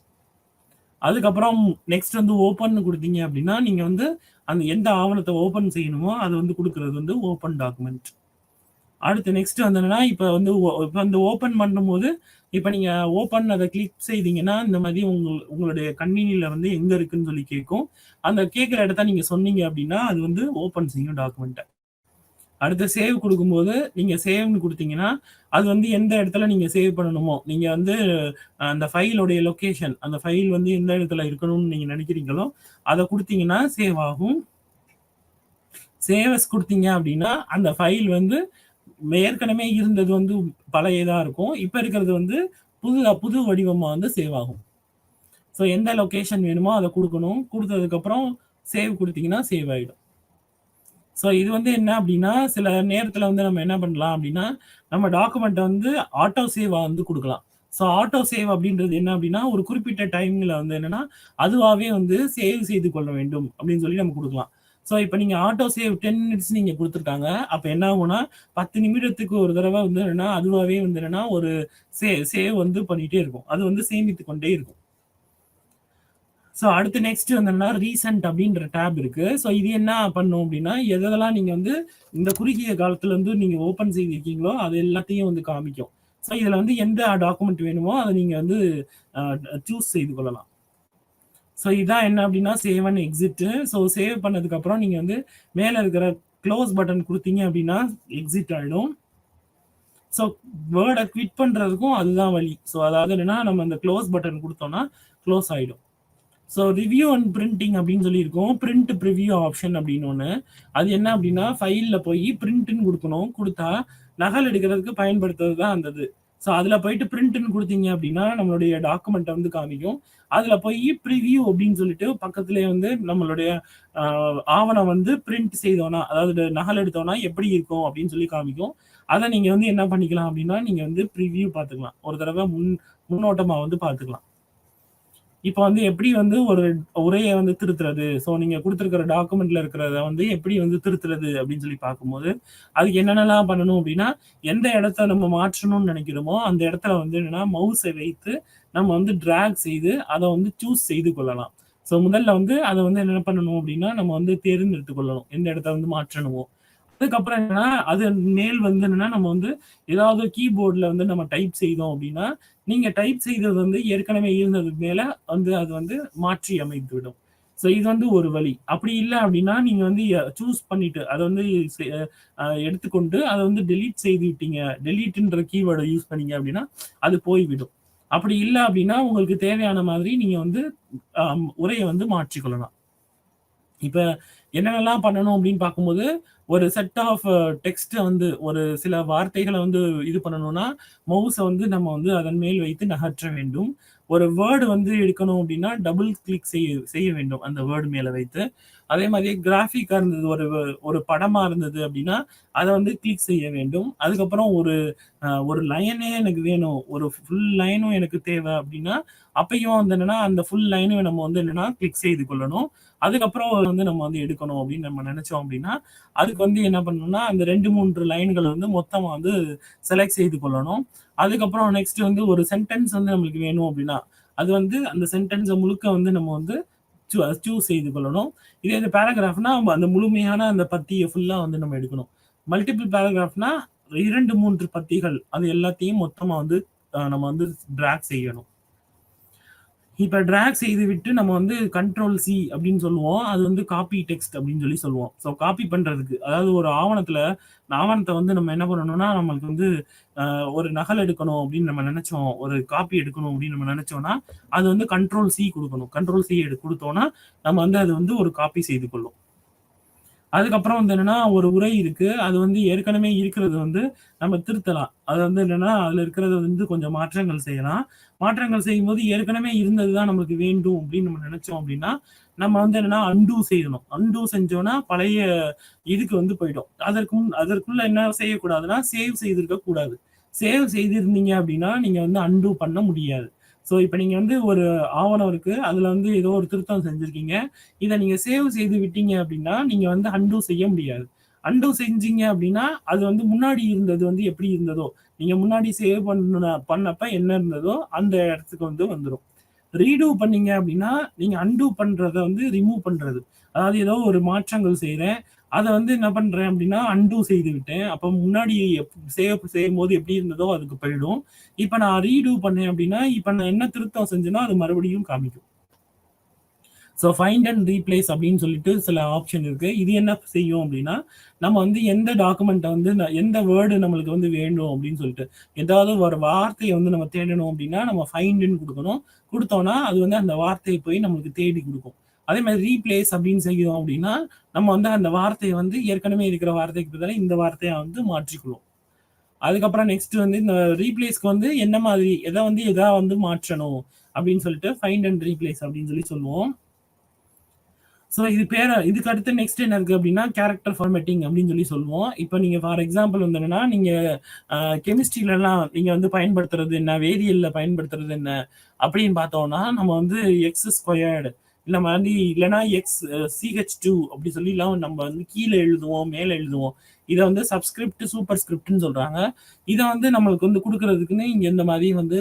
அதுக்கப்புறம் நெக்ஸ்ட் வந்து ஓப்பன்னு குடுத்தீங்க அப்படின்னா, நீங்க வந்து அந்த எந்த ஆவணத்த ஓப்பன் செய்யணுமோ, அத வந்து குடுக்குறது வந்து ஓப்பன் டாக்குமெண்ட். அடுத்து நெக்ஸ்ட் வந்து என்னன்னா, இப்ப வந்து ஓப்பன் பண்ணும்போது, இப்ப நீங்க ஓப்பன் அத கிளிக் செய்தீங்கன்னா, இந்த மாதிரி உங்களுடைய கணினியில வந்து எங்க இருக்குன்னு சொல்லி கேட்கும். அந்த கேட்கிற இடத்த நீங்க சொன்னீங்க அப்படின்னா, அது வந்து ஓப்பன் செய்யும் டாக்குமெண்ட்ட. அடுத்து சேவ் குடுக்கும்போது, நீங்க சேவ்ன்னு குடுத்தீங்கன்னா, அது வந்து எந்த இடத்துல நீங்க சேவ் பண்ணணுமோ, நீங்க வந்து அந்த ஃபைலோடைய லொகேஷன், அந்த ஃபைல் வந்து எந்த இடத்துல இருக்கணும்னு நீங்க நினைக்கிறீங்களோ, அத குடுத்தீங்கன்னா சேவ் ஆகும். சேவ் அஸ் குடுத்தீங்க அப்படின்னா, அந்த ஃபைல் வந்து ஏற்கனவே இருந்தது வந்து பழையதா இருக்கும். இப்ப இருக்கிறது வந்து புது வடிவமா வந்து சேவ் ஆகும். ஸோ எந்த லொகேஷன் வேணுமோ அத குடுக்கணும். குடுத்ததுக்கப்புறம் சேவ் குடுத்தீங்கன்னா சேவ் ஆயிடும். ஸோ இது வந்து என்ன அப்படின்னா, சில நேரத்தில வந்து நம்ம என்ன பண்ணலாம் அப்படின்னா, நம்ம டாக்குமெண்ட்ட வந்து ஆட்டோ சேவா வந்து குடுக்கலாம். ஸோ ஆட்டோ சேவ் அப்படின்றது என்ன அப்படின்னா, ஒரு குறிப்பிட்ட டைம்ல வந்து என்னன்னா, அதுவாவே வந்து சேவ் செய்து கொள்ள வேண்டும் அப்படின்னு சொல்லி நம்ம குடுக்கலாம். ஸோ இப்ப நீங்க ஆட்டோ சேவ் 10 மினிட்ஸ் நீங்க குடுத்துருக்காங்க. அப்ப என்ன ஆகும்னா, 10 நிமிடத்துக்கு ஒரு தடவ வந்து என்னன்னா, அதுவாவே வந்து என்னன்னா, ஒரு சேவ் வந்து பண்ணிட்டே இருக்கும். அது வந்து சேமித்துக் கொண்டே இருக்கும். ஸோ அடுத்து நெக்ஸ்ட் வந்தோம்னா ரீசென்ட் அப்படின்ற டேப் இருக்கு. ஸோ இது என்ன பண்ணும் அப்படின்னா, எதெல்லாம் நீங்க வந்து இந்த குறுகிய காலத்துல வந்து நீங்க ஓப்பன் செய்திருக்கீங்களோ, அது எல்லாத்தையும் வந்து காமிக்கும். ஸோ இதுல வந்து எந்த டாக்குமெண்ட் வேணுமோ, அத நீங்க வந்து அ சூஸ் செய்து கொள்ளலாம். ஸோ இதான் என்ன அப்படின்னா save and exit. So save பண்ணதுக்கு அப்புறம் நீங்க வந்து மேல இருக்கிற க்ளோஸ் பட்டன் குடுத்தீங்க அப்படின்னா எக்ஸிட் ஆயிடும். ஸோ வேர்ட குவிட் பண்றதுக்கும் அதுதான் வழி. ஸோ அதாவது என்னன்னா, நம்ம இந்த க்ளோஸ் பட்டன் குடுத்தோம்னா க்ளோஸ் ஆயிடும். ஸோ ரிவ்யூ அண்ட் பிரிண்டிங் அப்படின்னு சொல்லியிருக்கோம். பிரிண்ட் ப்ரிவ்யூ ஆப்ஷன் அப்படின்னு ஒண்ணு. அது என்ன அப்படின்னா, ஃபைல்ல போய் பிரிண்ட்ன்னு குடுக்கணும். குடுத்தா நகல் எடுக்கிறதுக்கு பயன்படுத்துறது தான் அந்த இது. ஸோ அதுல போயிட்டு பிரிண்ட்ன்னு குடுத்தீங்க அப்படின்னா, நம்மளுடைய டாக்குமெண்ட்ட வந்து காமிக்கும். அதுல போய் ப்ரிவ்யூ அப்படின்னு சொல்லிட்டு பக்கத்திலேயே வந்து நம்மளுடைய ஆவணம் வந்து பிரிண்ட் செய்தோம்னா, அதாவது நகல் எடுத்தோம்னா எப்படி இருக்கும் அப்படின்னு சொல்லி காமிக்கும். அத நீங்க வந்து என்ன பண்ணிக்கலாம் அப்படின்னா, நீங்க வந்து ப்ரிவ்யூ பார்த்துக்கலாம். ஒரு தடவ முன்னோட்டமா வந்து பார்த்துக்கலாம். இப்ப வந்து எப்படி வந்து ஒரு உரைய வந்து திருத்துறது? ஸோ நீங்க குடுத்திருக்கிற டாக்குமெண்ட்ல இருக்கிறத வந்து எப்படி வந்து திருத்துறது அப்படின்னு சொல்லி பார்க்கும்போது, அதுக்கு என்னென்னலாம் பண்ணணும் அப்படின்னா, எந்த இடத்த நம்ம மாற்றணும்னு நினைக்கிறோமோ, அந்த இடத்துல வந்து என்னன்னா மவுஸை வைத்து நம்ம வந்து டிராக் செய்து அத வந்து சூஸ் செய்து கொள்ளலாம். ஸோ முதல்ல வந்து அத வந்து என்ன பண்ணணும் அப்படின்னா, நம்ம வந்து தேர்ந்தெடுத்துக் கொள்ளணும். எந்த இடத்த வந்து மாற்றணுமோ. அதுக்கப்புறம் என்னன்னா, அது மேல் வந்து என்னன்னா, நம்ம வந்து ஏதாவது கீபோர்ட்ல வந்து நம்ம டைப் செய்தோம் அப்படின்னா, நீங்க டைப் செய்தது வந்து ஏற்கனவே இருந்ததுக்கு மேல வந்து அது வந்து மாற்றி அமைத்துவிடும். ஸோ இது வந்து ஒரு வழி. அப்படி இல்ல அப்படின்னா, நீங்க வந்து சூஸ் பண்ணிட்டு அத வந்து செ எடுத்துக்கொண்டு அத வந்து டெலீட் செய்து விட்டீங்க. டெலீட்ன்ற கீவேர்ட யூஸ் பண்ணீங்க அப்படின்னா, அது போய்விடும். அப்படி இல்ல அப்படின்னா, உங்களுக்கு தேவையான மாதிரி நீங்க வந்து உரைய வந்து மாற்றிக்கொள்ளலாம். இப்ப என்னென்னலாம் பண்ணணும் அப்படின்னு பார்க்கும்போது, ஒரு செட் ஆஃப் டெக்ஸ்ட்ட வந்து ஒரு சில வார்த்தைகள வந்து இது பண்ணணும்னா, மவுஸ வந்து நம்ம வந்து அதன் மேல் வைத்து நகற்ற வேண்டும். ஒரு வேர்ட் வந்து எடுக்கணும் அப்படின்னா, டபுள் கிளிக் செய்ய வேண்டும். அந்த வேர்ட் மேல வைத்து. அதே மாதிரி கிராஃபிக்கா இருந்தது ஒரு ஒரு படமா இருந்தது அப்படின்னா, அத வந்து கிளிக் செய்ய வேண்டும். அதுக்கப்புறம் ஒரு லைனே எனக்கு வேணும். ஒரு ஃபுல் லைனும் எனக்கு தேவை அப்படின்னா, அப்பயும் வந்து என்னன்னா, அந்த ஃபுல் லைனையும் நம்ம வந்து என்னன்னா கிளிக் செய்து கொள்ளணும். அதுக்கப்புறம் வந்து நம்ம வந்து எடுக்கணும் அப்படின்னு நம்ம நினைச்சோம் அப்படின்னா, அதுக்கு வந்து என்ன பண்ணணும்னா, அந்த 2, 3 லைன்கள் வந்து மொத்தமா வந்து செலக்ட் செய்து கொள்ளணும். அதுக்கப்புறம் நெக்ஸ்ட் வந்து ஒரு சென்டென்ஸ் வந்து நம்மளுக்கு வேணும் அப்படின்னா, அது வந்து அந்த சென்டென்ஸ முழுக்க வந்து நம்ம வந்து சூஸ் செய்து கொள்ளணும். இதே இது பேராகிராஃப்னா அந்த முழுமையான அந்த பத்திய ஃபுல்லா வந்து நம்ம எடுக்கணும். மல்டிபிள் பேராகிராஃப்னா 2, 3 பத்திகள் அது எல்லாத்தையும் மொத்தமா வந்து நம்ம வந்து டிராக் செய்யணும். இப்ப டிராக் செய்துவிட்டு நம்ம வந்து கண்ட்ரோல் சி அப்படின்னு சொல்லுவோம். அது வந்து காப்பி டெக்ஸ்ட் அப்படின்னு சொல்லி சொல்லுவோம். ஸோ காப்பி பண்றதுக்கு. அதாவது ஒரு ஆவணத்த வந்து நம்ம என்ன பண்ணணும்னா, நம்மளுக்கு வந்து ஒரு நகல் எடுக்கணும் அப்படின்னு நம்ம நெனைச்சோம். ஒரு காப்பி எடுக்கணும் அப்படின்னு நம்ம நெனைச்சோம்னா, அது வந்து கண்ட்ரோல் சி குடுக்கணும். கண்ட்ரோல் சி குடுத்தோம்னா, நம்ம வந்து அது வந்து ஒரு காப்பி செய்து கொள்ளும். அதுக்கப்புறம் வந்து என்னன்னா, ஒரு உரை இருக்கு. அது வந்து ஏற்கனவே இருக்கிறது வந்து நம்ம திருத்தலாம். அது வந்து என்னன்னா, அதுல இருக்கிறத வந்து கொஞ்சம் மாற்றங்கள் செய்யலாம். மாற்றங்கள் செய்யும்போது ஏற்கனவே இருந்தது தான் நமக்கு வேண்டும் அப்படின்னு நம்ம நினைச்சோம் அப்படின்னா, நம்ம வந்து என்னன்னா அன்டூ செய்யணும். அன்டூ செஞ்சோம்னா பழைய இதுக்கு வந்து போயிடும். அதற்குள்ள என்ன செய்யக்கூடாதுன்னா, சேவ் செய்திருக்க கூடாது. சேவ் செய்திருந்தீங்க அப்படின்னா, நீங்க வந்து அன்டூ பண்ண முடியாது. ஸோ இப்ப நீங்க வந்து ஒரு ஆவணம் இருக்கு. அதுல வந்து ஏதோ ஒரு திருத்தம் செஞ்சிருக்கீங்க. இத நீங்க சேவ் செய்து விட்டீங்க அப்படின்னா, நீங்க வந்து அன்டூ செய்ய முடியாது. அன்டூ செஞ்சீங்க அப்படின்னா, அது வந்து முன்னாடி இருந்தது வந்து எப்படி இருந்ததோ, நீங்க முன்னாடி சேவ் பண்ணப்ப என்ன இருந்ததோ, அந்த இடத்துக்கு வந்து வந்துரும். ரீடூ பண்ணீங்க அப்படின்னா, நீங்க அன்டூ பண்றத வந்து ரிமூவ் பண்றது. அதாவது ஏதோ ஒரு மாற்றங்கள் செய்றேன். அத வந்து என்ன பண்றேன் அப்படின்னா, அன்டூ செய்து விட்டேன். அப்ப முன்னாடி சேவ் செய்யும்போது எப்படி இருந்ததோ அதுக்கு போயிடும். இப்ப நான் ரீடூ பண்ணேன் அப்படின்னா, இப்ப நான் என்ன திருத்தம் செஞ்சேனோ அது மறுபடியும் காமிக்கும். ஸோ ஃபைண்ட் அண்ட் ரீப்ளேஸ் அப்படின்னு சொல்லிட்டு சில ஆப்ஷன் இருக்கு. இது என்ன செய்யும் அப்படின்னா, நம்ம வந்து எந்த டாக்குமெண்ட்ட வந்து எந்த வேர்டு நம்மளுக்கு வந்து வேணும் அப்படின்னு சொல்லிட்டு, ஏதாவது ஒரு வார்த்தைய வந்து நம்ம தேடணும் அப்படின்னா, நம்ம ஃபைண்டுன்னு குடுக்கணும். குடுத்தோம்னா, அது வந்து அந்த வார்த்தைய போய் நம்மளுக்கு தேடி குடுக்கும். அதே மாதிரி ரீப்ளேஸ் அப்படின்னு செய்தோம் அப்படின்னா, நம்ம வந்து அந்த வார்த்தைய வந்து ஏற்கனவே இருக்கிற வார்த்தைக்கு பதிலா இந்த வார்த்தைய வந்து மாற்றிக்கொள்ளும். அதுக்கப்புறம் நெக்ஸ்ட் வந்து இந்த ரீப்ளேஸ்க்கு வந்து என்ன மாதிரி எதா வந்து மாற்றணும் அப்படின்னு சொல்லிட்டு ஃபைண்ட் அண்ட் ரீப்ளேஸ் அப்படின்னு சொல்லி சொல்லுவோம். ஸோ இதுக்கு அடுத்து நெக்ஸ்ட் என்ன இருக்கு அப்படின்னா கேரக்டர் ஃபார்மேட்டிங் அப்படின்னு சொல்லி சொல்லுவோம். இப்போ நீங்க ஃபார் எக்ஸாம்பிள் வந்து என்னன்னா நீங்க கெமிஸ்ட்ரியிலலாம் நீங்க வந்து பயன்படுத்துறது என்ன, வேதியியல்ல பயன்படுத்துறது என்ன அப்படின்னு பார்த்தோம்னா நம்ம வந்து எக்ஸ் ஸ்கொயர்டு இல்ல மாதிரி இல்லைன்னா CH2 அப்படி சொல்லிலாம் நம்ம வந்து கீழே எழுதுவோம், மேலே எழுதுவோம். இதை வந்து சப்ஸ்கிரிப்ட் சூப்பர் ஸ்கிரிப்ட்னு சொல்றாங்க. இதை வந்து நம்மளுக்கு வந்து கொடுக்கறதுக்குன்னு இங்க இந்த மாதிரி வந்து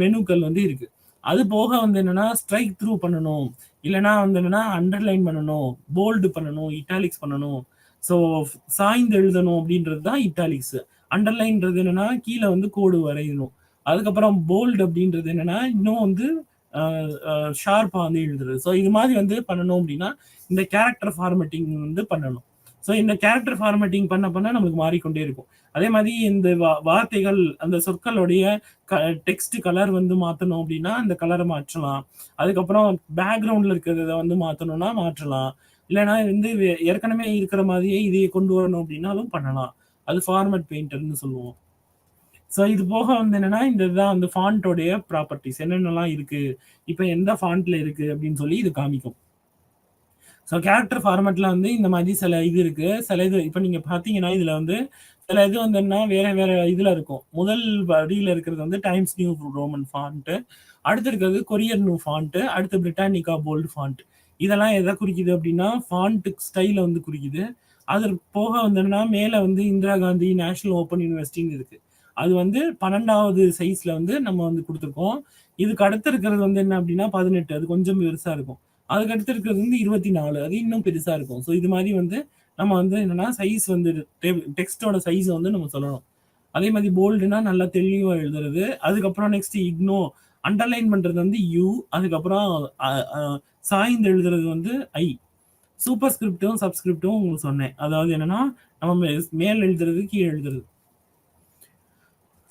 மெனுக்கள் வந்து இருக்கு. அது போக வந்து என்னன்னா ஸ்ட்ரைக் த்ரூ பண்ணணும், இல்லைன்னா வந்து என்னன்னா அண்டர்லைன் பண்ணணும், போல்டு பண்ணணும், இட்டாலிக்ஸ் பண்ணணும். ஸோ சாய்ந்து எழுதணும் அப்படின்றது தான் இட்டாலிக்ஸ். அண்டர்லைன்றது என்னன்னா கீழே வந்து கோடு வரையணும். அதுக்கப்புறம் போல்டு அப்படின்றது என்னன்னா இன்னும் வந்து ஷார்ப்பா வந்து எழுதுறது. ஸோ இது மாதிரி வந்து பண்ணணும் அப்படின்னா இந்த கேரக்டர் ஃபார்மேட்டிங் வந்து பண்ணணும். ஸோ இந்த கேரக்டர் ஃபார்மேட்டிங் பண்ண பண்ண நம்மளுக்கு மாறிக்கொண்டே இருக்கும். அதே மாதிரி இந்த வார்த்தைகள் அந்த சொற்களுடைய டெக்ஸ்ட் கலர் வந்து மாற்றணும் அப்படின்னா அந்த கலரை மாற்றலாம். அதுக்கப்புறம் பேக்ரவுண்டில் இருக்கிறத வந்து மாற்றணும்னா மாற்றலாம். இல்லைன்னா வந்து ஏற்கனவே இருக்கிற மாதிரியே இதையே கொண்டு வரணும் அப்படின்னாலும் பண்ணலாம். அது ஃபார்மேட் பெயிண்டர்னு சொல்லுவோம். ஸோ இது போக வந்து என்னன்னா இந்த இதுதான் வந்து ஃபாண்ட்டோடைய ப்ராப்பர்ட்டிஸ் என்னென்னலாம் இருக்கு, இப்போ எந்த ஃபாண்ட்ல இருக்கு அப்படின்னு சொல்லி இது காமிக்கும். ஸோ கேரக்டர் ஃபார்மேட்ல வந்து இந்த மாதிரி சில இது இருக்கு. சில இது இப்போ நீங்க பார்த்தீங்கன்னா இதுல வந்து சில இது வந்து என்ன வேற வேற இதுல இருக்கும். முதல் வரியில இருக்கிறது வந்து டைம்ஸ் நியூ ரோமன் ஃபாண்ட், அடுத்து இருக்கிறது கொரியர் நியூ ஃபாண்ட், அடுத்து பிரிட்டானிகா போல்டு ஃபாண்ட். இதெல்லாம் எதை குறிக்குது அப்படின்னா ஃபாண்ட் ஸ்டைல வந்து குறிக்குது. அது போக வந்து என்னன்னா மேல வந்து இந்திரா காந்தி நேஷனல் ஓப்பன் யூனிவர்சிட்டின்னு இருக்கு. அது வந்து 12வது சைஸ்ல வந்து நம்ம வந்து கொடுத்துருக்கோம். இதுக்கு அடுத்து இருக்கிறது வந்து என்ன அப்படின்னா 18. அது கொஞ்சம் பெருசா இருக்கும். அதுக்கு அடுத்து இருக்கிறது வந்து 24. அது இன்னும் பெருசா இருக்கும். ஸோ இது மாதிரி வந்து நம்ம வந்து என்னன்னா சைஸ் வந்து டெக்ஸ்டோட சைஸை வந்து நம்ம சொல்லணும். அதே மாதிரி போல்டுனா நல்லா தெளிவா எழுதுறது. அதுக்கப்புறம் நெக்ஸ்ட் இக்னோ அண்டர்லைன் பண்றது வந்து யூ. அதுக்கப்புறம் சாய்ந்து எழுதுறது வந்து ஐ. சூப்பர் ஸ்கிரிப்டும் சப்ஸ்கிரிப்டும் உங்களுக்கு சொன்னேன். அதாவது என்னன்னா நம்ம மேல் எழுதுறது கீழே எழுதுறது.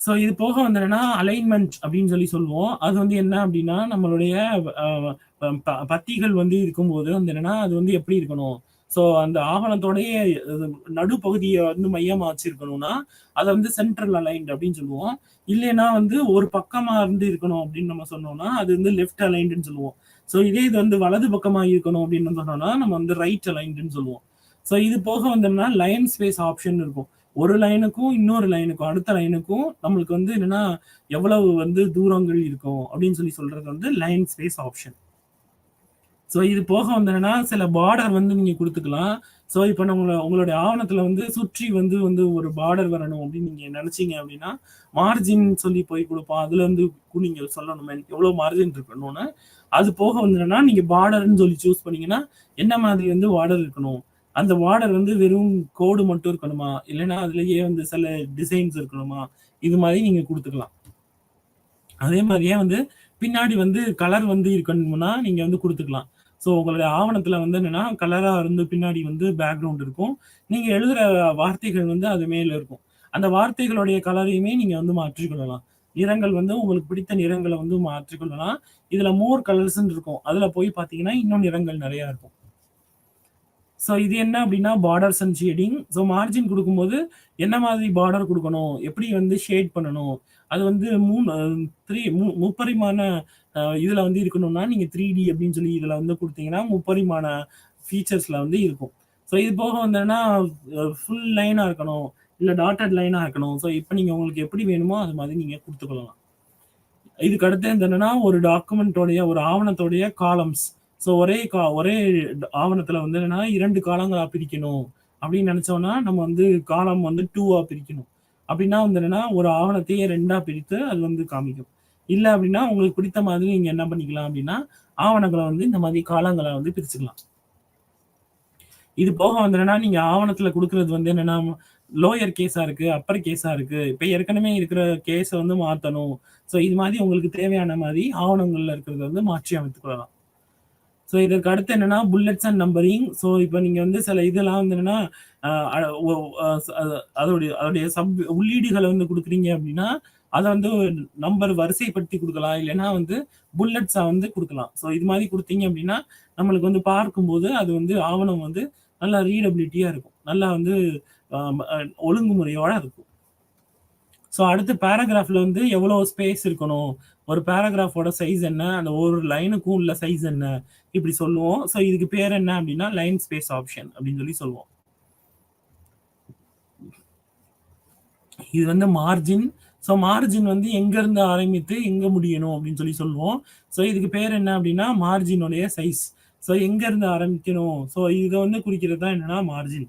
ஸோ இது போக வந்து என்னன்னா அலைன்மெண்ட் அப்படின்னு சொல்லி சொல்லுவோம். அது வந்து என்ன அப்படின்னா நம்மளுடைய பத்திகள் வந்து இருக்கும்போது வந்து என்னன்னா அது வந்து எப்படி இருக்கணும். ஸோ அந்த ஆவணத்தோடைய நடுப்பகுதியை வந்து மையமா வச்சிருக்கணும்னா அதை வந்து சென்ட்ரல் அலைன்ட் அப்படின்னு சொல்லுவோம். இல்லைன்னா வந்து ஒரு பக்கமா இருந்து இருக்கணும் அப்படின்னு நம்ம சொன்னோம்னா அது வந்து லெஃப்ட் அலைன்டுன்னு சொல்லுவோம். ஸோ இதே இது வந்து வலது பக்கமா இருக்கணும் அப்படின்னு சொன்னோம்னா நம்ம வந்து ரைட் அலைன்டுன்னு சொல்லுவோம். ஸோ இது போக வந்தோம்னா லைன் ஸ்பேஸ் ஆப்ஷன் இருக்கும். ஒரு லைனுக்கும் இன்னொரு லைனுக்கும் அடுத்த லைனுக்கும் நம்மளுக்கு வந்து என்னன்னா எவ்வளவு வந்து தூரங்கள் இருக்கும் அப்படின்னு சொல்லி சொல்றது வந்து லைன் ஸ்பேஸ் ஆப்ஷன். ஸோ இது போக வந்து என்னன்னா சில பார்டர் வந்து நீங்க கொடுத்துக்கலாம். ஸோ இப்போ உங்களுடைய ஆவணத்துல வந்து சுற்றி வந்து வந்து ஒரு பார்டர் வரணும் அப்படின்னு நீங்க நினைச்சீங்க அப்படின்னா மார்ஜின் சொல்லி போய் கொடுப்போம். அதுல வந்து நீங்க சொல்லணும் எவ்வளவு மார்ஜின் இருக்கணும்னு. அது போக வந்து என்னன்னா நீங்க பார்டர்னு சொல்லி சூஸ் பண்ணீங்கன்னா என்ன மாதிரி வந்து பார்டர் இருக்கணும். அந்த பார்டர் வந்து வெறும் கோடு மட்டும் இருக்கணுமா, இல்லைன்னா அதுலயே வந்து சில டிசைன்ஸ் இருக்கணுமா, இது மாதிரி நீங்க கொடுத்துக்கலாம். அதே மாதிரியே வந்து பின்னாடி வந்து கலர் வந்து இருக்கணும்னா நீங்க வந்து கொடுத்துக்கலாம். ஸோ உங்களுடைய ஆவணத்துல வந்து என்னன்னா கலரா இருந்து பின்னாடி வந்து பேக்ரவுண்ட் இருக்கும். நீங்க எழுதுற வார்த்தைகள் வந்து அது மேல இருக்கும். அந்த வார்த்தைகளுடைய கலரையுமே நீங்க வந்து மாற்றிக்கொள்ளலாம். நிறங்கள் வந்து உங்களுக்கு பிடித்த நிறங்களை வந்து மாற்றிக்கொள்ளலாம். இதுல மோர் கலர்ஸ் இருக்கும். அதுல போய் பாத்தீங்கன்னா இன்னும் நிறங்கள் நிறைய இருக்கும். ஸோ இது என்ன அப்படின்னா borders and shading. So margin கொடுக்கும்போது என்ன மாதிரி பார்டர் கொடுக்கணும், எப்படி வந்து ஷேட் பண்ணணும், அது வந்து முப்பரிமாண இதில் வந்து இருக்கணும்னா நீங்கள் 3D அப்படின்னு சொல்லி இதில் வந்து கொடுத்தீங்கன்னா முப்பரிமாண ஃபீச்சர்ஸில் வந்து இருக்கும். ஸோ இது போக வந்தோன்னா ஃபுல் லைனாக இருக்கணும், இல்லை டாட்டட் லைனாக இருக்கணும். ஸோ இப்போ நீங்கள் உங்களுக்கு எப்படி வேணுமோ அது மாதிரி நீங்கள் கொடுத்துக்கொள்ளலாம். இதுக்கு அடுத்து என்னன்னா ஒரு டாக்குமெண்ட்டோடைய ஒரு ஆவணத்தோடைய காலம்ஸ். ஸோ ஒரே ஆவணத்துல வந்து என்னன்னா 2 காலங்களா பிரிக்கணும் அப்படின்னு நினைச்சோம்னா நம்ம வந்து காலம் வந்து 2ஆ பிரிக்கணும். அப்படின்னா வந்து என்னன்னா ஒரு ஆவணத்தையே 2ஆ பிரித்து அது வந்து காமிக்கும். இல்லை அப்படின்னா உங்களுக்கு பிடித்த மாதிரி நீங்க என்ன பண்ணிக்கலாம் அப்படின்னா ஆவணங்களை வந்து இந்த மாதிரி காலங்களை வந்து பிரிச்சுக்கலாம். இது போக வந்து என்னன்னா நீங்க ஆவணத்துல கொடுக்கறது வந்து என்னன்னா லோயர் கேஸா இருக்கு, அப்பர் கேஸா இருக்கு. இப்ப ஏற்கனவே இருக்கிற கேஸை வந்து மாத்தணும். ஸோ இது மாதிரி உங்களுக்கு தேவையான மாதிரி ஆவணங்கள்ல இருக்கிறத வந்து மாற்றி அமைத்துக் கொள்ளலாம். ஸோ இதற்கு அடுத்து என்னன்னா புல்லட்ஸ் அண்ட் நம்பரிங். ஸோ இப்போ நீங்க வந்து சில இதெல்லாம் வந்து என்னன்னா அதோடைய உள்ளீடுகளை வந்து கொடுக்குறீங்க அப்படின்னா அதை வந்து நம்பர் வரிசைப்படுத்தி கொடுக்கலாம், இல்லைன்னா வந்து புல்லட்ஸா வந்து கொடுக்கலாம். ஸோ இது மாதிரி கொடுத்தீங்க அப்படின்னா நம்மளுக்கு வந்து பார்க்கும்போது அது வந்து ஆவணம் வந்து நல்லா ரீடபிலிட்டியா இருக்கும், நல்லா வந்து ஒழுங்குமுறையோட இருக்கும். ஸோ அடுத்து பேராகிராஃப்ல வந்து எவ்வளோ ஸ்பேஸ் இருக்கணும், ஒரு பேராகிராஃபோட சைஸ் என்ன, அந்த ஒரு லைனுக்கும் உள்ள சைஸ் என்ன, இப்படி சொல்லுவோம். ஸோ இதுக்கு பேர் என்ன அப்படின்னா லைன் ஸ்பேஸ் ஆப்ஷன் அப்படின்னு சொல்லி சொல்லுவோம். இது வந்து மார்ஜின். ஸோ மார்ஜின் வந்து எங்க இருந்து ஆரம்பித்து எங்க முடியணும் அப்படின்னு சொல்லி சொல்லுவோம். ஸோ இதுக்கு பேர் என்ன அப்படின்னா மார்ஜினுடைய சைஸ். ஸோ எங்க இருந்து ஆரம்பிக்கணும், ஸோ இதை வந்து குறிக்கிறது தான் என்னன்னா மார்ஜின்.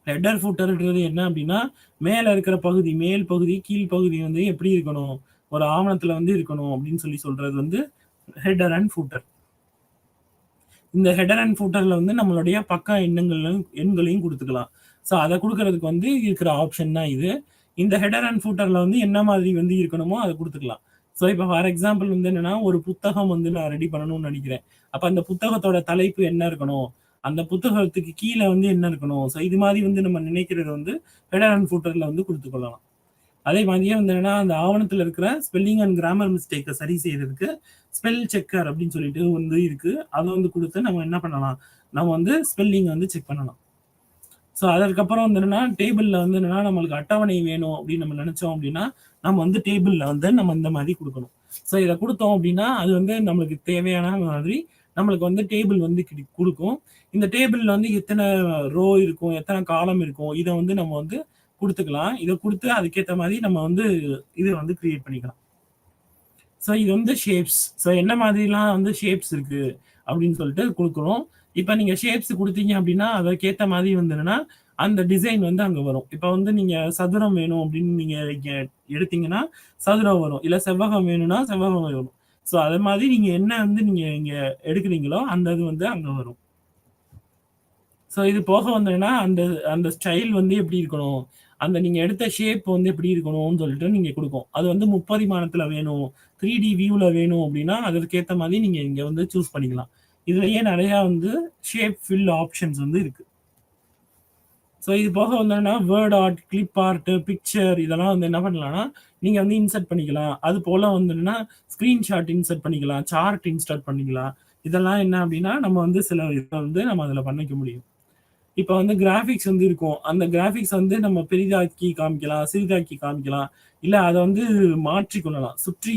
ஹெட்டர் ஃபுட்டர்ன்றது என்ன அப்படின்னா மேல இருக்கிற பகுதி, மேல் பகுதி கீழ் பகுதி வந்து எப்படி இருக்கணும், ஒரு ஆவணத்துல வந்து இருக்கணும் அப்படின்னு சொல்லி சொல்றது வந்து ஹெட்டர் அண்ட் ஃபுட்டர். இந்த ஹெட்டர் அண்ட் ஃபுட்டர்ல வந்து நம்மளுடைய பக்க எண்களையும் கொடுத்துக்கலாம். ஸோ அதை கொடுக்கறதுக்கு வந்து இருக்கிற ஆப்ஷன் தான் இது. இந்த ஹெட்டர் அண்ட் ஃபுட்டர்ல வந்து என்ன மாதிரி வந்து இருக்கணுமோ அதை கொடுத்துக்கலாம். ஸோ இப்போ ஃபார் எக்ஸாம்பிள் வந்து என்னன்னா ஒரு புத்தகம் வந்து நான் ரெடி பண்ணணும்னு நினைக்கிறேன். அப்ப அந்த புத்தகத்தோட தலைப்பு என்ன இருக்கணும், அந்த புத்தகத்துக்கு கீழ வந்து என்ன இருக்கணும்? ஸோ இது மாரி வந்து நம்ம நினைக்கிறத வந்து ஹெடர் அண்ட் ஃபூட்டர்ல வந்து குடுத்துக்கொள்ளலாம். அதே மாதிரியே வந்து என்னன்னா, அந்த ஆவணத்துல இருக்கிற ஸ்பெல்லிங் அண்ட் கிராமர் மிஸ்டேக்க சரி செய்றதுக்கு ஸ்பெல் செக்கர் அப்படின்னு சொல்லிட்டு வந்து இருக்கு. அத வந்து குடுத்து நம்ம என்ன பண்ணலாம்? நம்ம வந்து ஸ்பெல்லிங் வந்து செக் பண்ணலாம். ஸோ அதற்கப்புறம் வந்து என்னன்னா, டேபிள்ல வந்து என்னன்னா, நம்மளுக்கு அட்டவணை வேணும் அப்படின்னு நம்ம நெனச்சோம் அப்படின்னா, நம்ம வந்து டேபிள்ல வந்து நம்ம இந்த மாரி குடுக்கணும். ஸோ இத குடுத்தோம் அப்படின்னா, அது வந்து நம்மளுக்கு தேவையான மாதிரி நம்மளுக்கு வந்து டேபிள் வந்து குடுக்கும். இந்த டேபிள்ல வந்து எத்தன ரோ இருக்கும், எத்தன காலம் இருக்கும், இத வந்து நம்ம வந்து குடுத்துக்கலாம். இத குடுத்து அதுக்கேத்த மாரி நம்ம வந்து இத வந்து கிரியேட் பண்ணிக்கலாம். ஸோ இது வந்து ஷேப்ஸ். ஸோ என்ன மாதிரிலாம் வந்து ஷேப்ஸ் இருக்கு அப்படின்னு சொல்லிட்டு குடுக்குறோம். இப்ப நீங்க ஷேப்ஸ் குடுத்தீங்க அப்படின்னா, அதற்கேத்த மாரி வந்து என்னன்னா, அந்த டிசைன் வந்து அங்க வரும். இப்ப வந்து நீங்க சதுரம் வேணும் அப்படின்னு நீங்க இங்க எடுத்தீங்கன்னா, சதுரம் வரும். இல்ல செவ்வகம் வேணும்னா செவ்வகம் வரும். ஸோ அது மாதிரி நீங்க என்ன வந்து நீங்க இங்க எடுக்குறீங்களோ, அந்த இது வந்து அங்க வரும். ஸோ இது போக வந்ததுன்னா, அந்த அந்த ஸ்டைல் வந்து எப்படி இருக்கணும்? அந்த நீங்க எடுத்த ஷேப் வந்து எப்படி இருக்கணும்னு சொல்லிட்டு நீங்க குடுக்கும். அது வந்து முப்பரிமாணத்துல வேணும், 3டி வியூல வேணும் அப்படின்னா, அதற்கேத்த மாரி நீங்க இங்க வந்து சூஸ் பண்ணிக்கலாம். இதுலயே நெறையா வந்து ஷேப் ஃபில் ஆப்ஷன்ஸ் வந்து இருக்கு. ஸோ இது போக வந்தோம்னா, word art, clip art, picture இதெல்லாம் வந்து என்ன பண்ணலாம்னா, நீங்க வந்து இன்சர்ட் பண்ணிக்கலாம். அது போல வந்துன்னா, ஸ்கிரீன்ஷாட் இன்சர்ட் பண்ணிக்கலாம், சார்ட் இன்சர்ட் பண்ணிக்கலாம். இதெல்லாம் என்ன அப்படின்னா, நம்ம வந்து சில இத வந்து நம்ம அதுல பண்ணிக்க முடியும். இப்ப வந்து கிராபிக்ஸ் வந்து இருக்கும். அந்த கிராபிக்ஸ் வந்து நம்ம பெரிதாக்கி காமிக்கலாம், சிறிதாக்கி காமிக்கலாம். இல்ல அத வந்து மாற்றிக்கொள்ளலாம். சுற்றி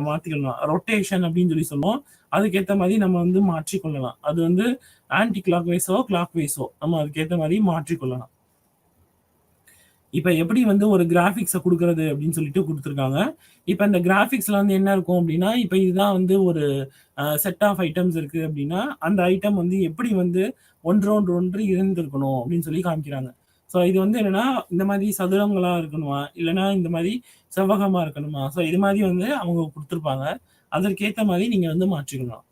மாத்திக்கலாம். ரொட்டேஷன் அப்படின்னு சொல்லி சொல்லுவோம். அதுக்கேத்த மாரி நம்ம வந்து மாற்றிக்கொள்ளலாம். அது வந்து ஆன்டி கிளாக் வைஸோ, கிளாக் வைஸோ நம்ம அதுக்கேத்த மாரி மாற்றிக்கொள்ளலாம். இப்ப எப்படி வந்து ஒரு கிராபிக்ஸ குடுக்குறது அப்படின்னு சொல்லிட்டு குடுத்துருக்காங்க. இப்ப இந்த கிராபிக்ஸ்ல வந்து என்ன இருக்கும் அப்படின்னா, இப்ப இதுதான் வந்து ஒரு செட் ஆஃப் ஐட்டம்ஸ் இருக்கு அப்படின்னா, அந்த ஐட்டம் வந்து எப்படி வந்து ஒன்றோடு ஒன்று இணைந்திருக்கணும் அப்படின்னு சொல்லி காமிக்கிறாங்க. ஸோ இது வந்து என்னன்னா, இந்த மாரி சதுரங்களா இருக்கணுமா? இல்லன்னா இந்த மாரி செவ்வகமா இருக்கணுமா? ஸோ இது மாரி வந்து அவங்க குடுத்துருப்பாங்க. அதற்கேத்த மாரி நீங்க வந்து மாற்றிக்கலாம்.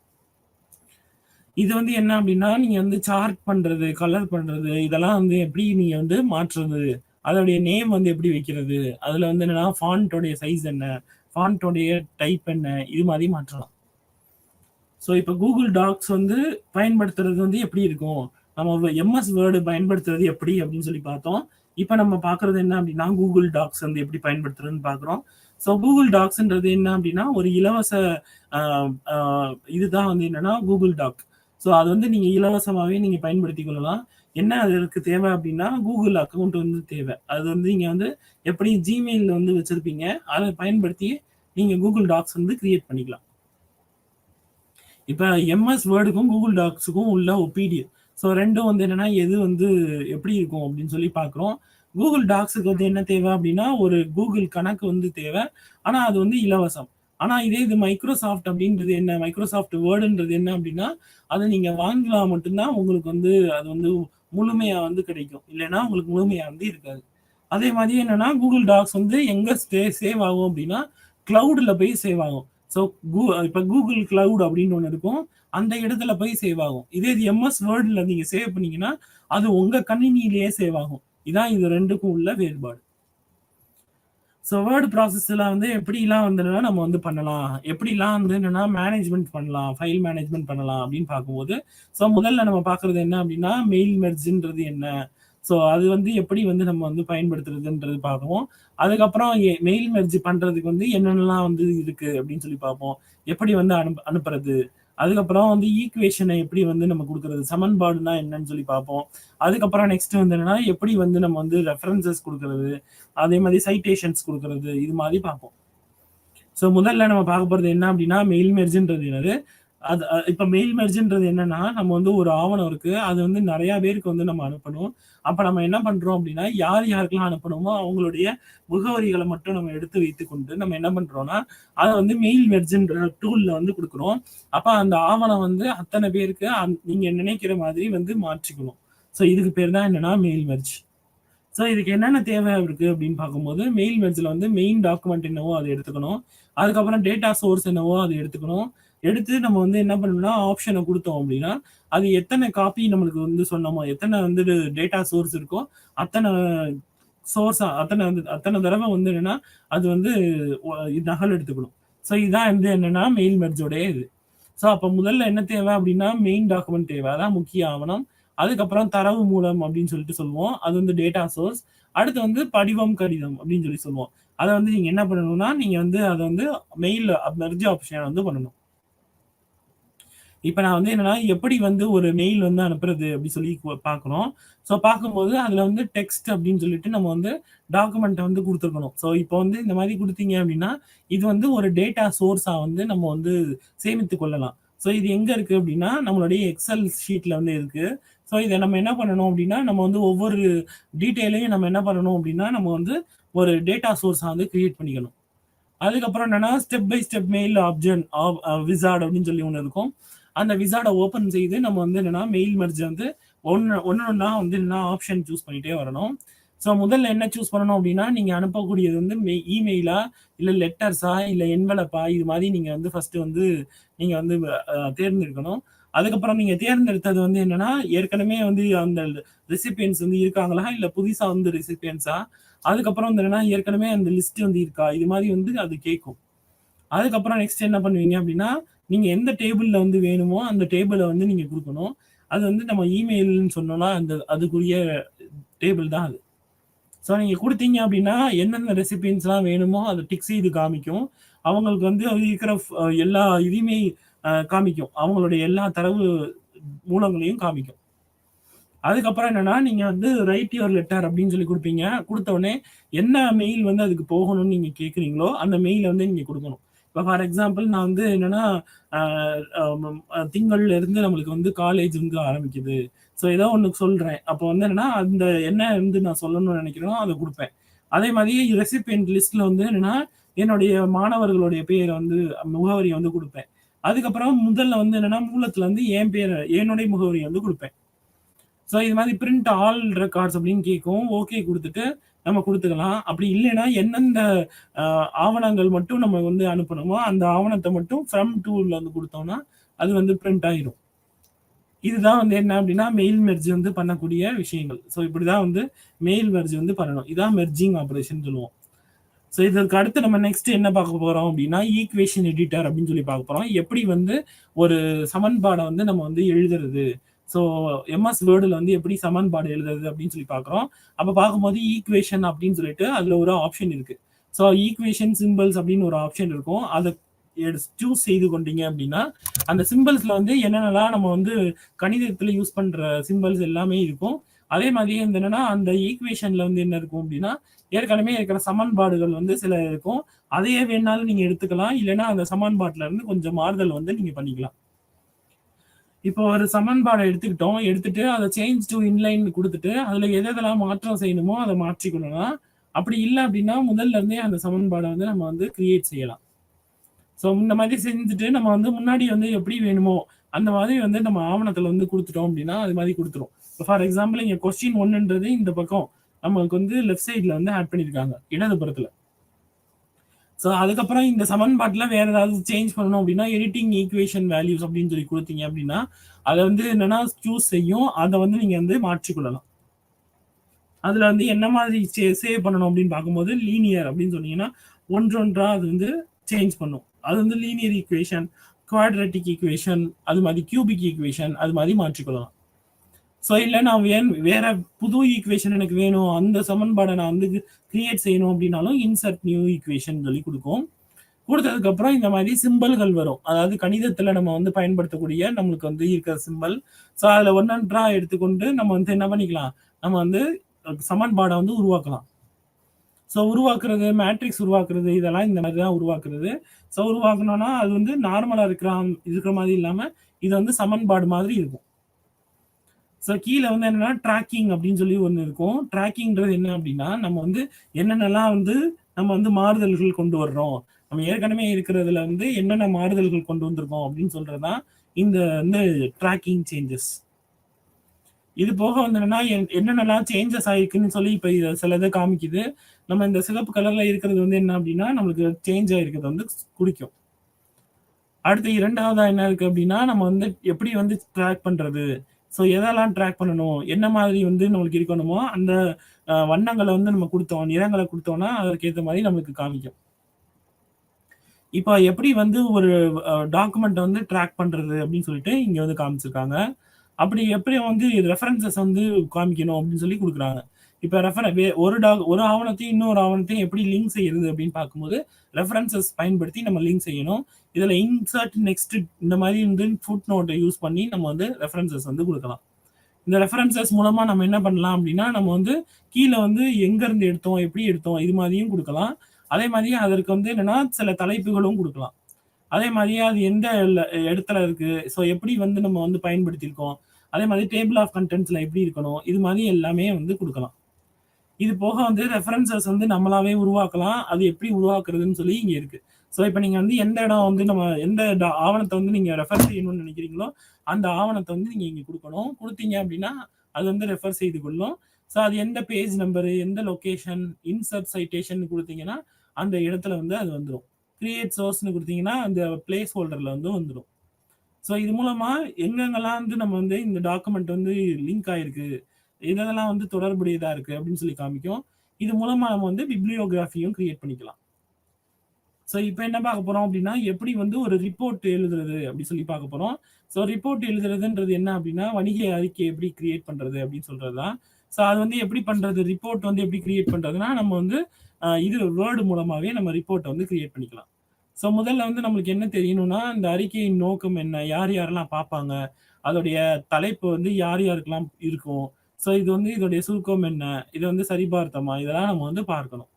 இது வந்து என்ன அப்டின்னா, நீங்க வந்து சார்ட் பண்றது, கலர் பண்றது, இதெல்லாம் வந்து எப்படி நீங்க வந்து மாற்றுறது? அதோடைய நேம் வந்து எப்படி வைக்கிறது? அதுல வந்து என்னன்னா, ஃபாண்ட் உடைய சைஸ் என்ன? ஃபாண்ட் உடைய டைப் என்ன? இது மாரி மாற்றலாம். ஸோ இப்ப Google டாக்ஸ் வந்து பயன்படுத்துறது வந்து எப்படி இருக்கும்? நம்ம எம்எஸ் வேர்ட் பயன்படுத்துறது எப்படி அப்படின்னு சொல்லி பார்த்தோம். இப்ப நம்ம பார்க்குறது என்ன அப்படின்னா, Google டாக்ஸ் வந்து எப்படி பயன்படுத்துறதுன்னு பார்க்குறோம். ஸோ Google டாக்ஸ்ன்றது என்ன அப்படின்னா, ஒரு இலவச அ அ இதுதான் வந்து என்னன்னா Google டாக். ஸோ அது வந்து நீங்க இலவசமாவே நீங்க பயன்படுத்திக் கொள்ளலாம். என்ன அதற்கு தேவை அப்படின்னா, Google அக்கவுண்ட் வந்து தேவை. அது வந்து நீங்க வந்து எப்படி Gmailல வந்து வச்சிருப்பீங்க, அத பயன்படுத்தி நீங்க Google டாக்ஸ் வந்து கிரியேட் பண்ணிக்கலாம். இப்ப எம்எஸ் வேர்டுக்கும், கூகுள் டாக்ஸுக்கும் உள்ள ஒப்பீடு. ஸோ 2ம் வந்து என்னன்னா, எது வந்து எப்படி இருக்கும் அப்படின்னு சொல்லி பார்க்குறோம். கூகுள் டாக்ஸுக்கு வந்து என்ன தேவை அப்படின்னா, ஒரு கூகுள் கணக்கு வந்து தேவை. ஆனா அது வந்து இலவசம். ஆனா இதே இது மைக்ரோசாஃப்ட் அப்படின்றது என்ன? மைக்ரோசாஃப்ட் வேர்டுன்றது என்ன அப்படின்னா, அத நீங்க வாங்கினா மட்டும் தான் உங்களுக்கு வந்து அது வந்து முழுமையா வந்து கிடைக்கும். இல்லைன்னா உங்களுக்கு முழுமையா வந்து இருக்காது. அதே மாதிரி என்னன்னா, கூகுள் டாக்ஸ் வந்து எங்க சேவ் ஆகும் அப்படின்னா, கிளவுட்ல போய் சேவ் ஆகும். ஸோ இப்ப கூகுள் கிளவுட் அப்படின்னு ஒண்ணு இருக்கும். அந்த இடத்துல போய் சேவ் ஆகும். இதே இது எம்எஸ் வேர்ட்ல நீங்க சேவ் பண்ணீங்கன்னா, அது உங்க கணினியிலேயே சேவ் ஆகும். இதான் இது 2க்கும் உள்ள வேறுபாடு. ஸோ வேர்ட் ப்ராசஸ்ல வந்து எப்படிலாம் வந்துன்னா நம்ம வந்து பண்ணலாம். எப்படிலாம் வந்து என்னன்னா மேனேஜ்மென்ட் பண்ணலாம். ஃபைல் மேனேஜ்மென்ட் பண்ணலாம் அப்படின்னு பார்க்கும்போது, ஸோ முதல்ல நம்ம பார்க்குறது என்ன அப்படின்னா, மெயில் மெர்ஜ்ன்றது என்ன? ஸோ அது வந்து எப்படி வந்து நம்ம வந்து பயன்படுத்துறதுன்றது பார்ப்போம். அதுக்கப்புறம் மெயில் மெர்ஜ் பண்றதுக்கு வந்து என்னென்னலாம் வந்து இருக்கு அப்படின்னு சொல்லி பார்ப்போம். எப்படி வந்து அனுப்புறது? அதுக்கப்புறம் வந்து ஈக்குவேஷன எப்படி வந்து நம்ம குடுக்குறது? சமன்பாடுனா என்னன்னு சொல்லி பார்ப்போம். அதுக்கப்புறம் நெக்ஸ்ட் வந்து என்னன்னா, எப்படி வந்து நம்ம வந்து ரெஃபரன்ஸஸ் குடுக்குறது? அதே மாரி சைட்டேஷன்ஸ் குடுக்குறது, இது மாரி பார்ப்போம். ஸோ முதல்ல நம்ம பார்க்க போறது என்ன அப்டின்னா, மெயில் மெர்ஜ்ன்றது என்னது? அது இப்ப மெயில் மெர்ஜ்ன்றது என்னன்னா, நம்ம வந்து ஒரு ஆவணம் இருக்கு. அது வந்து நெறைய பேருக்கு வந்து நம்ம அனுப்பணும். அப்ப நம்ம என்ன பண்றோம் அப்டின்னா, யார் யாருக்கெல்லாம் அனுப்பணுமோ அவங்களுடைய முகவரிகள மட்டும் நம்ம எடுத்து வைத்துக்கொண்டு, நம்ம என்ன பண்றோம்னா, அத வந்து மெயில் மெர்ஜ்ன்ற டூல்ல வந்து குடுக்குறோம். அப்ப அந்த ஆவணம் வந்து அத்தன பேருக்கு நீங்க நினைக்கிற மாதிரி வந்து மாற்றிக்கணும். ஸோ இதுக்கு பேர் தான் என்னன்னா மெயில் மெர்ஜ். ஸோ இதுக்கு என்னென்ன தேவை இருக்கு அப்படின்னு பார்க்கும்போது, மெயில் மெர்ஜ்ல வந்து மெயின் டாக்குமெண்ட் என்னவோ அத எடுத்துக்கணும். அதுக்கப்புறம் டேட்டா சோர்ஸ் என்னவோ அத எடுத்துக்கணும். எடுத்து நம்ம வந்து என்ன பண்ணணும்னா, ஆப்ஷன குடுத்தோம் அப்படின்னா, அது எத்தன காப்பி நம்மளுக்கு வந்து சொன்னோமோ, எத்தன வந்து டேட்டா சோர்ஸ் இருக்கோ, அத்தன அத்தன வந்து அத்தன தடவ வந்து என்னன்னா, அது வந்து நகல் எடுத்துக்கணும். ஸோ இதான் வந்து என்னன்னா மெயில் மெர்ஜோடைய இது. ஸோ அப்போ முதல்ல என்ன தேவை அப்படின்னா மெயின் டாக்குமெண்ட் தேவை, அதான் முக்கிய ஆவணம். அதுக்கப்புறம் தரவு மூலம் அப்படின்னு சொல்லிட்டு சொல்லுவோம், அது வந்து டேட்டா சோர்ஸ். அடுத்து வந்து படிவம் கடிதம் அப்படின்னு சொல்லி சொல்லுவோம். அதை வந்து நீங்க என்ன பண்ணணும்னா நீங்க வந்து அதை வந்து மெயில் மெர்ஜ் ஆப்ஷன் வந்து பண்ணணும். இப்போ நான் வந்து என்னன்னா எப்படி வந்து ஒரு மெயில் வந்து அனுப்புறது அப்படி சொல்லி பார்க்கணும். ஸோ பார்க்கும்போது அதில் வந்து டெக்ஸ்ட் அப்படின்னு சொல்லிட்டு நம்ம வந்து டாக்குமெண்ட்டை வந்து கொடுத்துருக்கணும். ஸோ இப்போ வந்து இந்த மாதிரி கொடுத்தீங்க அப்படின்னா இது வந்து ஒரு டேட்டா சோர்ஸாக வந்து நம்ம வந்து சேமித்து கொள்ளலாம். ஸோ இது எங்கே இருக்குது அப்படின்னா நம்மளுடைய எக்ஸல் ஷீட்டில் வந்து இருக்குது. ஸோ இதை நம்ம என்ன பண்ணணும் அப்படின்னா நம்ம வந்து ஒவ்வொரு டீட்டெயிலையும் நம்ம என்ன பண்ணணும் அப்படின்னா நம்ம வந்து ஒரு டேட்டா சோர்ஸாக வந்து கிரியேட் பண்ணிக்கணும். அதுக்கப்புறம் என்னன்னா step by step mail option wizard அப்படின்னு சொல்லி ஒன்று இருக்கும். அந்த விசார்டை ஓப்பன் செய்து நம்ம வந்து என்னன்னா மெயில் மெர்ஜ் வந்து ஒன்னா வந்து என்னன்னா ஆப்ஷன் சூஸ் பண்ணிட்டே வரணும். ஸோ முதல்ல என்ன சூஸ் பண்ணணும் அப்படின்னா நீங்க அனுப்பக்கூடியது வந்து இமெயிலா இல்லை லெட்டர்ஸா இல்லை என்வலப்பா இது மாதிரி நீங்க வந்து ஃபர்ஸ்ட் வந்து நீங்க வந்து தேர்ந்தெடுக்கணும். அதுக்கப்புறம் நீங்க தேர்ந்தெடுத்தது வந்து என்னன்னா ஏற்கனவே வந்து அந்த ரெசிபியன்ஸ் வந்து இருக்காங்களா இல்லை புதுசா வந்து ரெசிபியன்ஸா, அதுக்கப்புறம் வந்து என்னன்னா ஏற்கனவே அந்த லிஸ்ட் வந்து இருக்கா, இது மாதிரி வந்து அது கேட்கும். அதுக்கப்புறம் நெக்ஸ்ட் என்ன பண்ணுவீங்க அப்படின்னா நீங்க எந்த டேபிள்ல வந்து வேணுமோ அந்த டேபிளை வந்து நீங்க கொடுக்கணும். அது வந்து நம்ம இமெயில்னு சொன்னோம்னா அந்த அதுக்குரிய டேபிள் தான் அது. ஸோ நீங்க கொடுத்தீங்க அப்படின்னா எந்தெந்த ரெசிபியன்ஸ்லாம் வேணுமோ அதை டிக் செய்து காமிக்கும். அவங்களுக்கு வந்து இருக்கிற எல்லா இதையுமே காமிக்கும், அவங்களுடைய எல்லா தரவு மூலங்களையும் காமிக்கும். அதுக்கப்புறம் என்னன்னா நீங்க வந்து ரைட் யுவர் லெட்டர் அப்படின்னு சொல்லி கொடுப்பீங்க. கொடுத்த உடனே என்ன மெயில் வந்து அதுக்கு போகணும்னு நீங்க கேட்குறீங்களோ அந்த மெயிலை வந்து நீங்க கொடுக்கணும். இப்போ ஃபார் எக்ஸாம்பிள் நான் வந்து என்னன்னா திங்கள்ல இருந்து நம்மளுக்கு வந்து காலேஜ் வந்து ஆரம்பிக்குது. ஸோ ஏதோ ஒன்று சொல்றேன். அப்போ வந்து என்னன்னா அந்த என்ன வந்து நான் சொல்லணும்னு நினைக்கிறேனோ அதை கொடுப்பேன். அதே மாதிரி ரெசிபியன்ட் லிஸ்ட்ல வந்து என்னன்னா என்னுடைய மாணவர்களுடைய பேரை வந்து முகவரியை வந்து கொடுப்பேன். அதுக்கப்புறம் முதல்ல வந்து என்னன்னா மூலத்துல வந்து என் பேரை என்னுடைய முகவரியை வந்து கொடுப்பேன். ஸோ இது மாதிரி பிரிண்ட் ஆல் ரெக்கார்ட்ஸ் அப்படின்னு கேட்கும். ஓகே கொடுத்துட்டு நம்ம கொடுத்துக்கலாம். அப்படி இல்லைன்னா எந்தெந்த ஆவணங்கள் மட்டும் நம்ம வந்து அனுப்பணுமோ அந்த ஆவணத்தை மட்டும் ஃப்ரம் டூல வந்து கொடுத்தோம்னா அது வந்து பிரிண்ட் ஆயிடும். இதுதான் வந்து என்ன அப்படின்னா மெயில் மெர்ஜ் வந்து பண்ணக்கூடிய விஷயங்கள். ஸோ இப்படிதான் வந்து மெயில் மெர்ஜ் வந்து பண்ணணும். இதான் மெர்ஜிங் ஆப்ரேஷன் சொல்லுவோம். ஸோ இதற்கு அடுத்து நம்ம நெக்ஸ்ட் என்ன பார்க்க போறோம் அப்படின்னா ஈக்குவேஷன் எடிட்டர் அப்படின்னு சொல்லி பார்க்க போறோம். எப்படி வந்து ஒரு சமன்பாடை வந்து நம்ம வந்து எழுதுறது. ஸோ எம்எஸ் வேர்டில் வந்து எப்படி சமன்பாடு எழுதுறது அப்படின்னு சொல்லி பார்க்குறோம். அப்போ பார்க்கும்போது ஈக்குவேஷன் அப்படின்னு சொல்லிட்டு அதில் ஒரு ஆப்ஷன் இருக்கு. ஸோ ஈக்குவேஷன் சிம்பிள்ஸ் அப்படின்னு ஒரு ஆப்ஷன் இருக்கும். அதை சூஸ் செய்து கொண்டீங்க அப்படின்னா அந்த சிம்பிள்ஸ்ல வந்து என்னென்னலாம் நம்ம வந்து கணிதத்தில் யூஸ் பண்ற சிம்பிள்ஸ் எல்லாமே இருக்கும். அதே மாதிரி என்னன்னா அந்த ஈக்குவேஷன்ல வந்து என்ன இருக்கும் அப்படின்னா ஏற்கனவே இருக்கிற சமன்பாடுகள் வந்து சில இருக்கும். அதையே வேணாலும் நீங்க எடுத்துக்கலாம். இல்லைன்னா அந்த சமன்பாட்டுல இருந்து கொஞ்சம் மாறுதல் வந்து நீங்க பண்ணிக்கலாம். இப்போ ஒரு சமன்பாடை எடுத்துக்கிட்டோம். எடுத்துட்டு அதை சேஞ்ச் டு இன்லைன் கொடுத்துட்டு அதுல எதெல்லாம் மாற்றம் செய்யணுமோ அதை மாற்றிக்கொள்ளலாம். அப்படி இல்லை அப்படின்னா முதல்ல இருந்தே அந்த சமன்பாடை வந்து நம்ம வந்து கிரியேட் செய்யலாம். ஸோ இந்த மாதிரி செஞ்சுட்டு நம்ம வந்து முன்னாடி வந்து எப்படி வேணுமோ அந்த மாதிரி வந்து நம்ம ஆவணத்தில் வந்து கொடுத்துட்டோம் அப்படின்னா அது மாதிரி கொடுத்துரும். இப்போ ஃபார் எக்ஸாம்பிள் இங்கே கொஸ்டின் ஒன்றுன்றது இந்த பக்கம் நம்மளுக்கு வந்து லெஃப்ட் சைடில் வந்து ஆட் பண்ணியிருக்காங்க இடதுபுறத்தில். ஸோ அதுக்கப்புறம் இந்த சமன்பாட்டில் வேற ஏதாவது சேஞ்ச் பண்ணணும் அப்படின்னா எடிட்டிங் ஈக்குவேஷன் வேல்யூஸ் அப்படின்னு சொல்லி கொடுத்தீங்க அப்படின்னா அதை வந்து என்னன்னா சூஸ் செய்யும். அதை வந்து நீங்க வந்து மாற்றிக்கொள்ளலாம். அதுல வந்து என்ன மாதிரி சேவ் பண்ணணும் அப்படின்னு பார்க்கும்போது லீனியர் அப்படின்னு சொன்னீங்கன்னா ஒன்றொன்றா அது வந்து சேஞ்ச் பண்ணும். அது வந்து லீனியர் ஈக்குவேஷன், குவாட்ரட்டிக் ஈக்குவேஷன், அது மாதிரி கியூபிக் ஈக்குவேஷன் அது மாதிரி மாற்றிக்கொள்ளலாம். ஸோ இல்லை நான் வேற புது ஈக்குவேஷன் எனக்கு வேணும், அந்த சமன்பாடை நான் வந்து கிரியேட் செய்யணும் அப்படின்னாலும் இன்சர்ட் நியூ ஈக்குவேஷன் சொல்லி கொடுக்கும். கொடுத்ததுக்கு அப்புறம் இந்த மாதிரி சிம்பிள்கள் வரும். அதாவது கணிதத்துல நம்ம வந்து பயன்படுத்தக்கூடிய நம்மளுக்கு வந்து இருக்கிற சிம்பிள். ஸோ அதுல ஒன்னொன்றா எடுத்துக்கொண்டு நம்ம வந்து என்ன பண்ணிக்கலாம், நம்ம வந்து சமன்பாடை வந்து உருவாக்கலாம். ஸோ உருவாக்குறது மேட்ரிக்ஸ் உருவாக்குறது இதெல்லாம் இந்த மாதிரி தான் உருவாக்குறது. ஸோ உருவாக்கணும்னா அது வந்து நார்மலா இருக்கிற மாதிரி இல்லாம இது வந்து சமன்பாடு மாதிரி இருக்கும். ஸோ கீழே வந்து என்னன்னா ட்ராக்கிங் அப்படின்னு சொல்லி ஒன்று இருக்கும். ட்ராக்கிங்கிறது என்ன அப்படின்னா நம்ம வந்து என்னென்னலாம் வந்து நம்ம வந்து மாறுதல்கள் கொண்டு வர்றோம், நம்ம ஏற்கனவே இருக்கிறதுல வந்து என்னென்ன மாறுதல்கள் கொண்டு வந்திருக்கோம் அப்படின்னு சொல்றதுதான் இந்த வந்து ட்ராக்கிங் சேஞ்சஸ். இது போக வந்து என்னன்னா என்னென்னலாம் சேஞ்சஸ் ஆயிருக்குன்னு சொல்லி இப்போ சிலதை காமிக்குது. நம்ம இந்த சிகப்பு கலர்ல இருக்கிறது வந்து என்ன அப்படின்னா நம்மளுக்கு சேஞ்ச் ஆயிருக்கிறது வந்து குறிக்கும். அடுத்து இரண்டாவதா என்ன இருக்கு அப்படின்னா நம்ம வந்து எப்படி வந்து ட்ராக் பண்றது. ஸோ எதெல்லாம் ட்ராக் பண்ணணும், என்ன மாதிரி வந்து நம்மளுக்கு இருக்கணுமோ அந்த வண்ணங்களை வந்து நம்ம கொடுத்தோம், நிறங்களை கொடுத்தோம்னா அதற்கேற்ற மாதிரி நம்மளுக்கு காமிக்கும். இப்ப எப்படி வந்து ஒரு டாக்குமெண்ட்ட வந்து ட்ராக் பண்றது அப்படின்னு சொல்லிட்டு இங்க வந்து காமிச்சிருக்காங்க. அப்படி எப்படி வந்து ரெஃபரன்ஸஸ் வந்து காமிக்கணும் அப்படின்னு சொல்லி குடுக்குறாங்க. இப்ப ஒரு ஆவணத்தையும் இன்னொரு ஆவணத்தையும் எப்படி லிங்க் செய்யறது அப்படின்னு பார்க்கும்போது, ரெஃபரன்ஸஸ் பயன்படுத்தி நம்ம லிங்க் செய்யணும். இதுல இன்சர்ட், நெக்ஸ்ட் இந்த மாரி வந்து ஃபுட் நோட்ட யூஸ் பண்ணி நம்ம வந்து ரெஃபரன்ஸஸ் வந்து குடுக்கலாம். இந்த ரெஃபரன்ஸஸ் மூலமா நம்ம என்ன பண்ணலாம் அப்படின்னா, நம்ம வந்து கீழ வந்து எங்கருந்து எடுத்தோம், எப்படி எடுத்தோம் இது மாதிரியும் குடுக்கலாம். அதே மாரி அதற்கு வந்து என்னன்னா, சில தலைப்புகளும் குடுக்கலாம். அதே மாரியே அது எந்த இடத்துல இருக்கு, ஸோ எப்படி வந்து நம்ம வந்து பயன்படுத்தியிருக்கோம். அதே மாரி டேபிள் ஆஃப் கன்டென்ட்ஸ்ல எப்படி இருக்கணும், இது மாரி எல்லாமே வந்து குடுக்கலாம். இது போக வந்து ரெஃபரன்ஸஸ் வந்து நம்மளாவே உருவாக்கலாம். அது எப்படி உருவாக்குறதுன்னு சொல்லி இங்க இருக்கு. ஸோ இப்ப நீங்க வந்து எந்த இடம் வந்து நம்ம எந்த ஆவணத்த வந்து நீங்க ரெஃபர் செய்யணும்னு நினைக்கிறீங்களோ, அந்த ஆவணத்த வந்து நீங்க இங்க குடுக்கணும். குடுத்தீங்க அப்படின்னா, அது வந்து ரெஃபர் செய்து கொள்ளும். ஸோ அது எந்த பேஜ் நம்பரு, எந்த லொகேஷன், இன்சர்ட் சைட்டேஷன் குடுத்தீங்கன்னா, அந்த இடத்துல வந்து அது வந்துரும். கிரியேட் சோர்ஸ்ன்னு குடுத்தீங்கன்னா, அந்த பிளேஸ் ஹோல்டர்ல வந்து வந்துரும். ஸோ இது மூலமா எங்கெங்கெல்லாம் வந்து நம்ம வந்து இந்த டாக்குமெண்ட் வந்து லிங்க் ஆயிருக்கு, எதெல்லாம் வந்து தொடர்புடையதா இருக்கு அப்படின்னு சொல்லி காமிக்கும். இது மூலமா நம்ம வந்து பிப்ளியோகிராஃபியும் கிரியேட் பண்ணிக்கலாம். ஸோ இப்போ என்ன பார்க்க போறோம் அப்படின்னா, எப்படி வந்து ஒரு ரிப்போர்ட் எழுதுறது அப்படி சொல்லி பார்க்க போறோம். ஸோ ரிப்போர்ட் எழுதுறதுன்றது என்ன அப்படின்னா, வணிக அறிக்கை எப்படி கிரியேட் பண்றது அப்படின்னு சொல்றது தான். ஸோ அது வந்து எப்படி பண்றது? ரிப்போர்ட் வந்து எப்படி கிரியேட் பண்றதுன்னா, நம்ம வந்து இது வேர்ட் மூலமாவே நம்ம ரிப்போர்ட்ட வந்து கிரியேட் பண்ணிக்கலாம். ஸோ முதல்ல வந்து நம்மளுக்கு என்ன தெரியணும்னா, இந்த அறிக்கையின் நோக்கம் என்ன? யார் யாரெல்லாம் பார்ப்பாங்க? அதோடைய தலைப்பு வந்து யார் யாருக்கெல்லாம் இருக்கும்? ஸோ இது வந்து இதோடைய சுருக்கம் என்ன? இத வந்து சரிபார்த்தோமா? இதெல்லாம் நம்ம வந்து பார்க்கணும்.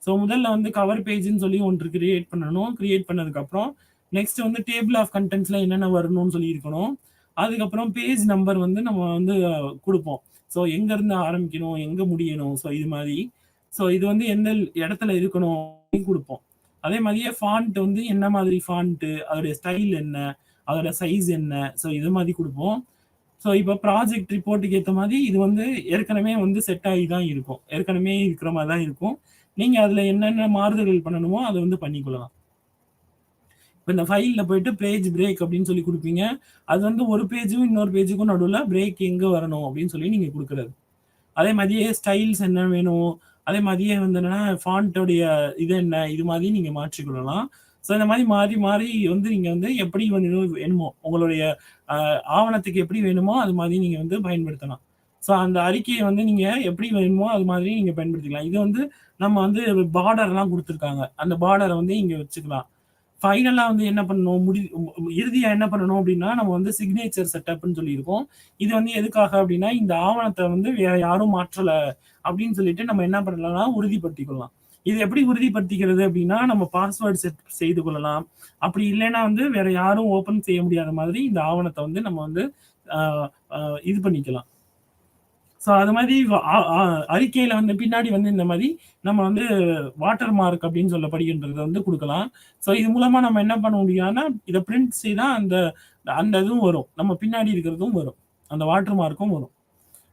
ஸோ முதல்ல வந்து கவர் பேஜ்ன்னு சொல்லி ஒன்று கிரியேட் பண்ணணும். கிரியேட் பண்ணதுக்கப்புறம், நெக்ஸ்ட் வந்து டேபிள் ஆஃப் கன்டென்ட்ஸ்ல என்னென்ன வரணும்னு சொல்லி இருக்கணும். அதுக்கப்புறம் பேஜ் நம்பர் வந்து நம்ம வந்து குடுப்போம். ஸோ எங்கருந்து ஆரம்பிக்கணும்? எங்க முடியணும்? ஸோ இது மாரி. ஸோ இது வந்து எந்த இடத்துல இருக்கணும்? அப்படின்னு குடுப்போம். அதே மாதிரியே ஃபாண்ட் வந்து என்ன மாதிரி ஃபாண்ட்டு? அதோடைய ஸ்டைல் என்ன? அதோட சைஸ் என்ன? ஸோ இது மாரி குடுப்போம். ஸோ இப்ப ப்ராஜெக்ட் ரிப்போர்ட்க்கு ஏத்த மாரி இது வந்து ஏற்கனவே வந்து செட் ஆகி தான் இருக்கும். ஏற்கனவே இருக்கிற மாரி தான் இருக்கும். நீங்க அதுல என்னென்ன மாறுதல்கள் பண்ணணுமோ அத வந்து பண்ணிக்கொள்ளலாம். இப்ப இந்த ஃபைல்ல போயிட்டு பேஜ் பிரேக் அப்படின்னு சொல்லி குடுப்பீங்க. அது வந்து ஒரு பேஜும் இன்னொரு பேஜுக்கும் நடுவுல பிரேக் எங்க வரணும் அப்படின்னு சொல்லி நீங்க குடுக்குறது. அதே மாதிரியே ஸ்டைல்ஸ் என்ன வேணும், அதே மாதிரியே வந்து என்னன்னா ஃபாண்ட்டோடைய இது என்ன, இது மாதிரி நீங்க மாற்றிக்கொள்ளலாம். ஸோ இந்த மாதிரி மாறி மாறி வந்து நீங்க வந்து எப்படி வந்து வேணுமோ உங்களுடைய ஆவணத்துக்கு எப்படி வேணுமோ அது மாதிரி நீங்க வந்து பயன்படுத்தலாம். ஸோ அந்த அறிக்கையை வந்து நீங்க எப்படி வேணுமோ அது மாதிரி நீங்க பயன்படுத்திக்கலாம். இது வந்து நம்ம வந்து பார்டர்லாம் குடுத்துருக்காங்க. அந்த பார்டர வந்து இங்க வச்சுக்கலாம். ஃபைனலா வந்து என்ன பண்ணணும், இறுதியா என்ன பண்ணணும் அப்படின்னா, நம்ம வந்து சிக்னேச்சர் செட்டப்ன்னு சொல்லியிருக்கோம். இது வந்து எதுக்காக அப்படின்னா, இந்த ஆவணத்த வந்து வேற யாரும் மாற்றல அப்படின்னு சொல்லிட்டு நம்ம என்ன பண்ணலாம்னா உறுதிப்படுத்திக் கொள்ளலாம். இது எப்படி உறுதிப்படுத்திக்கிறது அப்படின்னா, நம்ம பாஸ்வேர்ட் செட் செய்து கொள்ளலாம். அப்படி இல்லைன்னா வந்து வேற யாரும் ஓப்பன் செய்ய முடியாத மாதிரி இந்த ஆவணத்த வந்து நம்ம வந்து அ அ இது பண்ணிக்கலாம். ஸோ அது மாதிரி அறிக்கையில வந்து பின்னாடி வந்து இந்த மாதிரி நம்ம வந்து வாட்டர் மார்க் அப்படின்னு சொல்லப்படுகின்றத வந்து குடுக்கலாம். ஸோ இது மூலமா நம்ம என்ன பண்ண முடியும்னா, இத பிரிண்ட் செய்தா அந்த அந்த இதுவும் வரும். நம்ம பின்னாடி இருக்கிறதும் வரும். அந்த வாட்டர் மார்க்கும் வரும்.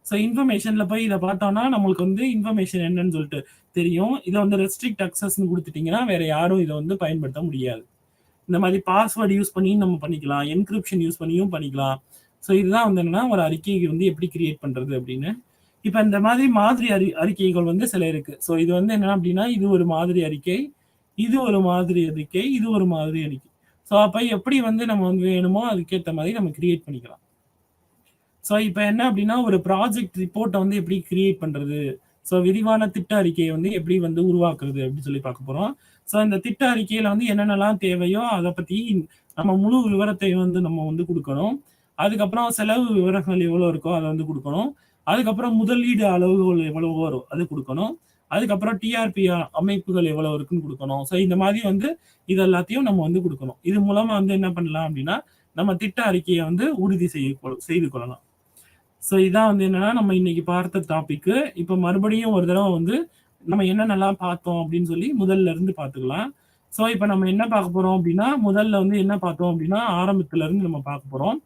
ஸோ இன்ஃபர்மேஷன்ல போய் இத பார்த்தோம்னா, நம்மளுக்கு வந்து இன்ஃபர்மேஷன் என்னன்னு சொல்லிட்டு தெரியும். இத வந்து ரெஸ்ட்ரிக்ட் அக்சஸ்ன்னு குடுத்துட்டீங்கன்னா, வேற யாரும் இத வந்து பயன்படுத்த முடியாது. இந்த மாதிரி பாஸ்வேர்ட் யூஸ் பண்ணியும் நம்ம பண்ணிக்கலாம். என்கிரிப்ஷன் யூஸ் பண்ணியும் பண்ணிக்கலாம். ஸோ இதுதான் வந்து என்னன்னா, ஒரு அறிக்கையை வந்து எப்படி கிரியேட் பண்றது அப்படின்னு. இப்ப இந்த மாதிரி மாதிரி அறிக்கைகள் வந்து சில இருக்கு. ஸோ இது வந்து என்ன அப்படின்னா, இது ஒரு மாதிரி அறிக்கை, இது ஒரு மாதிரி அறிக்கை, இது ஒரு மாதிரி அறிக்கை. ஸோ அப்ப எப்படி வந்து நம்ம வந்து வேணுமோ அதுக்கேத்த மாதிரி நம்ம கிரியேட் பண்ணிக்கலாம். ஸோ இப்ப என்ன அப்படின்னா, ஒரு ப்ராஜெக்ட் ரிப்போர்ட்ட வந்து எப்படி கிரியேட் பண்றது? ஸோ விரிவான திட்ட அறிக்கையை வந்து எப்படி வந்து உருவாக்குறது அப்படின்னு சொல்லி பார்க்க போறோம். ஸோ இந்த திட்ட அறிக்கையில வந்து என்னென்னலாம் தேவையோ அத பத்தி நம்ம முழு விவரத்தை வந்து நம்ம வந்து குடுக்கணும். அதுக்கப்புறம் செலவு விவரங்கள் எவ்வளோ இருக்கோ அத வந்து குடுக்கணும். அதுக்கப்புறம் முதலீடு அளவுகோல் எவ்வளவோ வரும் அது குடுக்கணும். அதுக்கப்புறம் டிஆர்பி அமைப்புகள் எவ்வளோ இருக்குன்னு குடுக்கணும். ஸோ இந்த மாதிரி வந்து இது எல்லாத்தையும் நம்ம வந்து குடுக்கணும். இது மூலமா வந்து என்ன பண்ணலாம் அப்படின்னா, நம்ம திட்ட அறிக்கைய வந்து உறுதி செய்து கொள்ளலாம். ஸோ இதான் வந்து என்னன்னா, நம்ம இன்னைக்கு பார்த்த டாபிக்கு. இப்ப மறுபடியும் ஒரு தடவ வந்து நம்ம என்னென்னலாம் பார்த்தோம் அப்படின்னு சொல்லி முதல்ல இருந்து பார்த்துக்கலாம். ஸோ இப்ப நம்ம என்ன பார்க்க போறோம் அப்படின்னா, முதல்ல வந்து என்ன பார்த்தோம் அப்படின்னா, ஆரம்பத்துல இருந்து நம்ம பார்க்க போறோம்.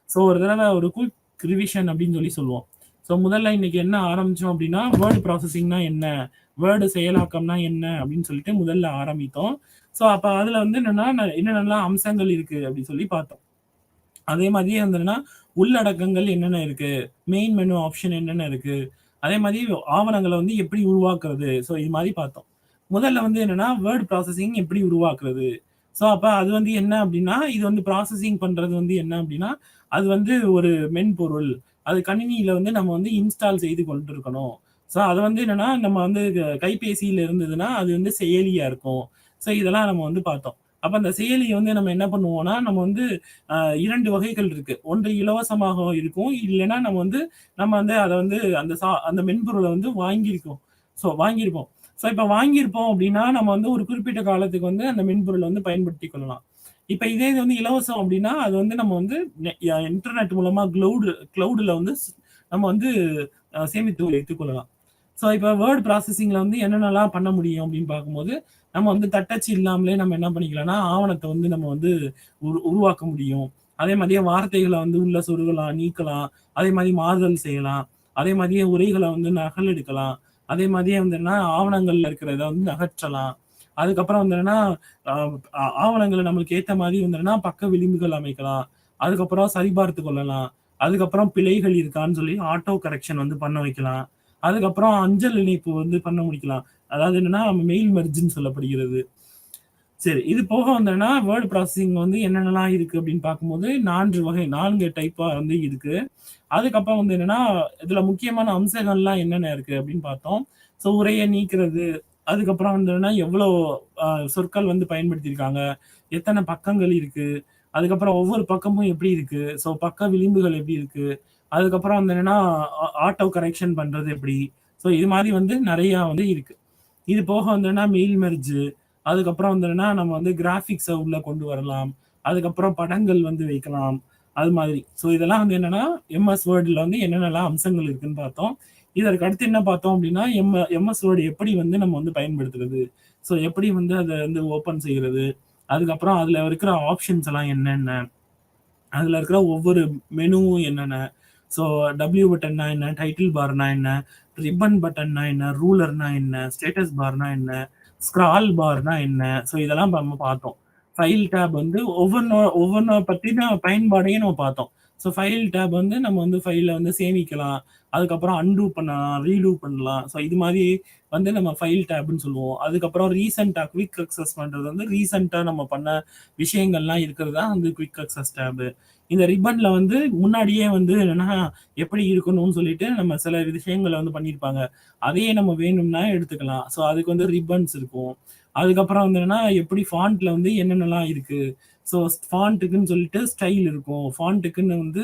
ஸோ ஒரு தடவ ஒரு குயிக் ரிவிஷன் அப்படின்னு சொல்லி சொல்லுவோம். ஸோ முதல்ல இன்னைக்கு என்ன ஆரம்பிச்சோம் அப்படின்னா, வேர்ட் ப்ராசஸிங்னா என்ன? வேர்டு செயலாக்கம்னா என்ன? அப்படின்னு சொல்லிட்டு முதல்ல ஆரம்பித்தோம். ஸோ அப்ப அதுல வந்து என்னன்னா, என்னென்னலாம் அம்சங்கள் இருக்கு அப்படின்னு சொல்லி பார்த்தோம். அதே மாதிரியே வந்துன்னா, உள்ளடக்கங்கள் என்னென்ன இருக்கு? மெயின் மெனு ஆப்ஷன் என்னென்ன இருக்கு? அதே மாதிரி ஆவணங்கள வந்து எப்படி உருவாக்குறது? ஸோ இது மாரி பார்த்தோம். முதல்ல வந்து என்னன்னா, வேர்ட் ப்ராசஸிங் எப்படி உருவாக்குறது? ஸோ அப்ப அது வந்து என்ன அப்படின்னா, இது வந்து ப்ராசஸிங் பண்றது வந்து என்ன அப்படின்னா, அது வந்து ஒரு மென்பொருள். அது கணினியில வந்து நம்ம வந்து இன்ஸ்டால் செய்து கொண்டிருக்கணும். ஸோ அது வந்து என்னன்னா, நம்ம வந்து கைபேசியில இருந்ததுன்னா, அது வந்து செயலியா இருக்கும். ஸோ இதெல்லாம் நம்ம வந்து பார்த்தோம். அப்ப அந்த செயலிய வந்து நம்ம என்ன பண்ணுவோம்னா, நம்ம வந்து 2 வகைகள் இருக்கு. ஒன்று இலவசமாக இருக்கும். இல்லைன்னா நம்ம வந்து அத வந்து அந்த மென்பொருள வந்து வாங்கியிருக்கோம். வாங்கியிருப்போம். இப்ப வாங்கியிருப்போம் அப்படின்னா, நம்ம வந்து ஒரு குறிப்பிட்ட காலத்துக்கு வந்து அந்த மென்பொருள வந்து பயன்படுத்திக் கொள்ளலாம். இப்ப இதே இது வந்து இலவசம் அப்படின்னா, அது வந்து நம்ம வந்து இன்டர்நெட் மூலமா கிளவுட்ல வந்து நம்ம வந்து சேமித்து வைத்துக் கொள்ளலாம். இப்ப வேர்ட் ப்ராசஸிங்ல வந்து என்னென்னலாம் பண்ண முடியும் அப்படின்னு பார்க்கும்போது, நம்ம வந்து தட்டச்சு இல்லாமலே நம்ம என்ன பண்ணிக்கலாம்னா, ஆவணத்த வந்து நம்ம வந்து உருவாக்க முடியும். அதே மாதிரியே வார்த்தைகள வந்து உள்ள சொருகலாம், நீக்கலாம். அதே மாரி மாறுதல் செய்யலாம். அதே மாதிரியே உரைகள வந்து நகல் எடுக்கலாம். அதே மாதிரியே வந்து என்னன்னா, ஆவணங்கள்ல இருக்கிறத வந்து அகற்றலாம். அதுக்கப்புறம் வந்து என்னன்னா, அ ஆவணங்கள நம்மளுக்கு ஏத்த மாரி வந்து என்னன்னா, பக்க விளிம்புகள் அமைக்கலாம். அதுக்கப்புறம் சரிபார்த்துக் கொள்ளலாம். அதுக்கப்புறம் பிழைகள் இருக்கான்னு சொல்லி ஆட்டோ கரெக்ஷன் வந்து பண்ண வைக்கலாம். அதுக்கப்புறம் அஞ்சல் இணைப்பு வந்து பண்ண முடிக்கலாம். அதாவது என்னன்னா, மெயில் மெர்ஜ்ன்னு சொல்லப்படுகிறது. சரி. இது போக வந்தோம்னா, வேர்ட் ப்ராசஸிங் வந்து என்னென்னலாம் இருக்கு அப்படின்னு பார்க்கும்போது, 4 டைப்பா வந்து இருக்கு. அதுக்கப்புறம் வந்து என்னன்னா, இதுல முக்கியமான அம்சங்கள்லாம் என்னென்ன இருக்கு அப்படின்னு பார்த்தோம். உரைய நீக்குறது, அதுக்கப்புறம் வந்து என்னன்னா, எவ்வளோ அ சொற்கள் வந்து பயன்படுத்தியிருக்காங்க, எத்தன பக்கங்கள் இருக்கு, அதுக்கப்புறம் ஒவ்வொரு பக்கமும் எப்படி இருக்கு, பக்க விளிம்புகள் எப்படி இருக்கு, அதுக்கப்புறம் வந்து என்னன்னா, ஆட்டோ கரெக்ஷன் பண்றது எப்படி? இது மாரி வந்து நெறையா வந்து இருக்கு. இது போக வந்தோம்னா மெயில் மெர்ஜ், அதுக்கப்புறம் வந்தோம்னா நம்ம வந்து கிராபிக்ஸ உள்ள கொண்டு வரலாம். அதுக்கப்புறம் படங்கள் வந்து வைக்கலாம். அது மாதிரி. இதெல்லாம் வந்து என்னன்னா, எம்எஸ் வேர்ட்ல வந்து என்னென்னலாம் அம்சங்கள் இருக்குன்னு பார்த்தோம். இதற்கு அடுத்து என்ன பார்த்தோம் அப்படின்னா, எம்எஸ் வேர்ட் எப்படி வந்து நம்ம வந்து பயன்படுத்துறது? எப்படி வந்து அத வந்து ஓப்பன் செய்றது? அதுக்கப்புறம் அதுல இருக்கிற ஆப்ஷன்ஸ் எல்லாம் என்னென்ன? அதுல இருக்கிற ஒவ்வொரு மெனுவும் என்னென்ன? ஸோ டபிள்யூ பட்டன்னா என்ன? டைட்டில் பார்னா என்ன? ரிப்பன் பட்டன்னா என்ன? ரூலர்னா என்ன? ஸ்டேட்டஸ் பார்னா என்ன? ஸ்க்ரால் பார்னா என்ன? இதெல்லாம் நம்ம பார்த்தோம். ஃபைல் டேப் வந்து ஒவ்வொன்ன பத்தின பயன்பாடையும் நம்ம பார்த்தோம். ஃபைல் டேப் வந்து நம்ம வந்து ஃபைல வந்து சேமிக்கலாம். அதுக்கப்புறம் அன்டூ பண்ணலாம், ரீடூ பண்ணலாம். இது மாரி வந்து நம்ம ஃபைல் டேப்ன்னு சொல்லுவோம். அதுக்கப்புறம் ரீசென்ட்டா குயிக் அக்சஸ் பண்றது வந்து ரீசென்ட்டா நம்ம பண்ண விஷயங்கள்லாம் இருக்கிறது தான் வந்து குயிக் அக்சஸ் டேப். இந்த ரிப்பன்ல வந்து முன்னாடியே வந்து என்னன்னா, எப்படி இருக்கணும்னு சொல்லிட்டு நம்ம சில விஷயங்கள வந்து பண்ணியிருப்பாங்க. அதையே நம்ம வேணும்னா எடுத்துக்கலாம். அதுக்கு வந்து ரிப்பன்ஸ் இருக்கும். அதுக்கப்புறம் வந்து என்னன்னா, எப்படி ஃபாண்ட்ல வந்து என்னென்னலாம் இருக்கு. ஸோ ஃபாண்ட்டுக்குன்னு சொல்லிட்டு ஸ்டைல் இருக்கும். ஃபாண்ட்டுக்குன்னு வந்து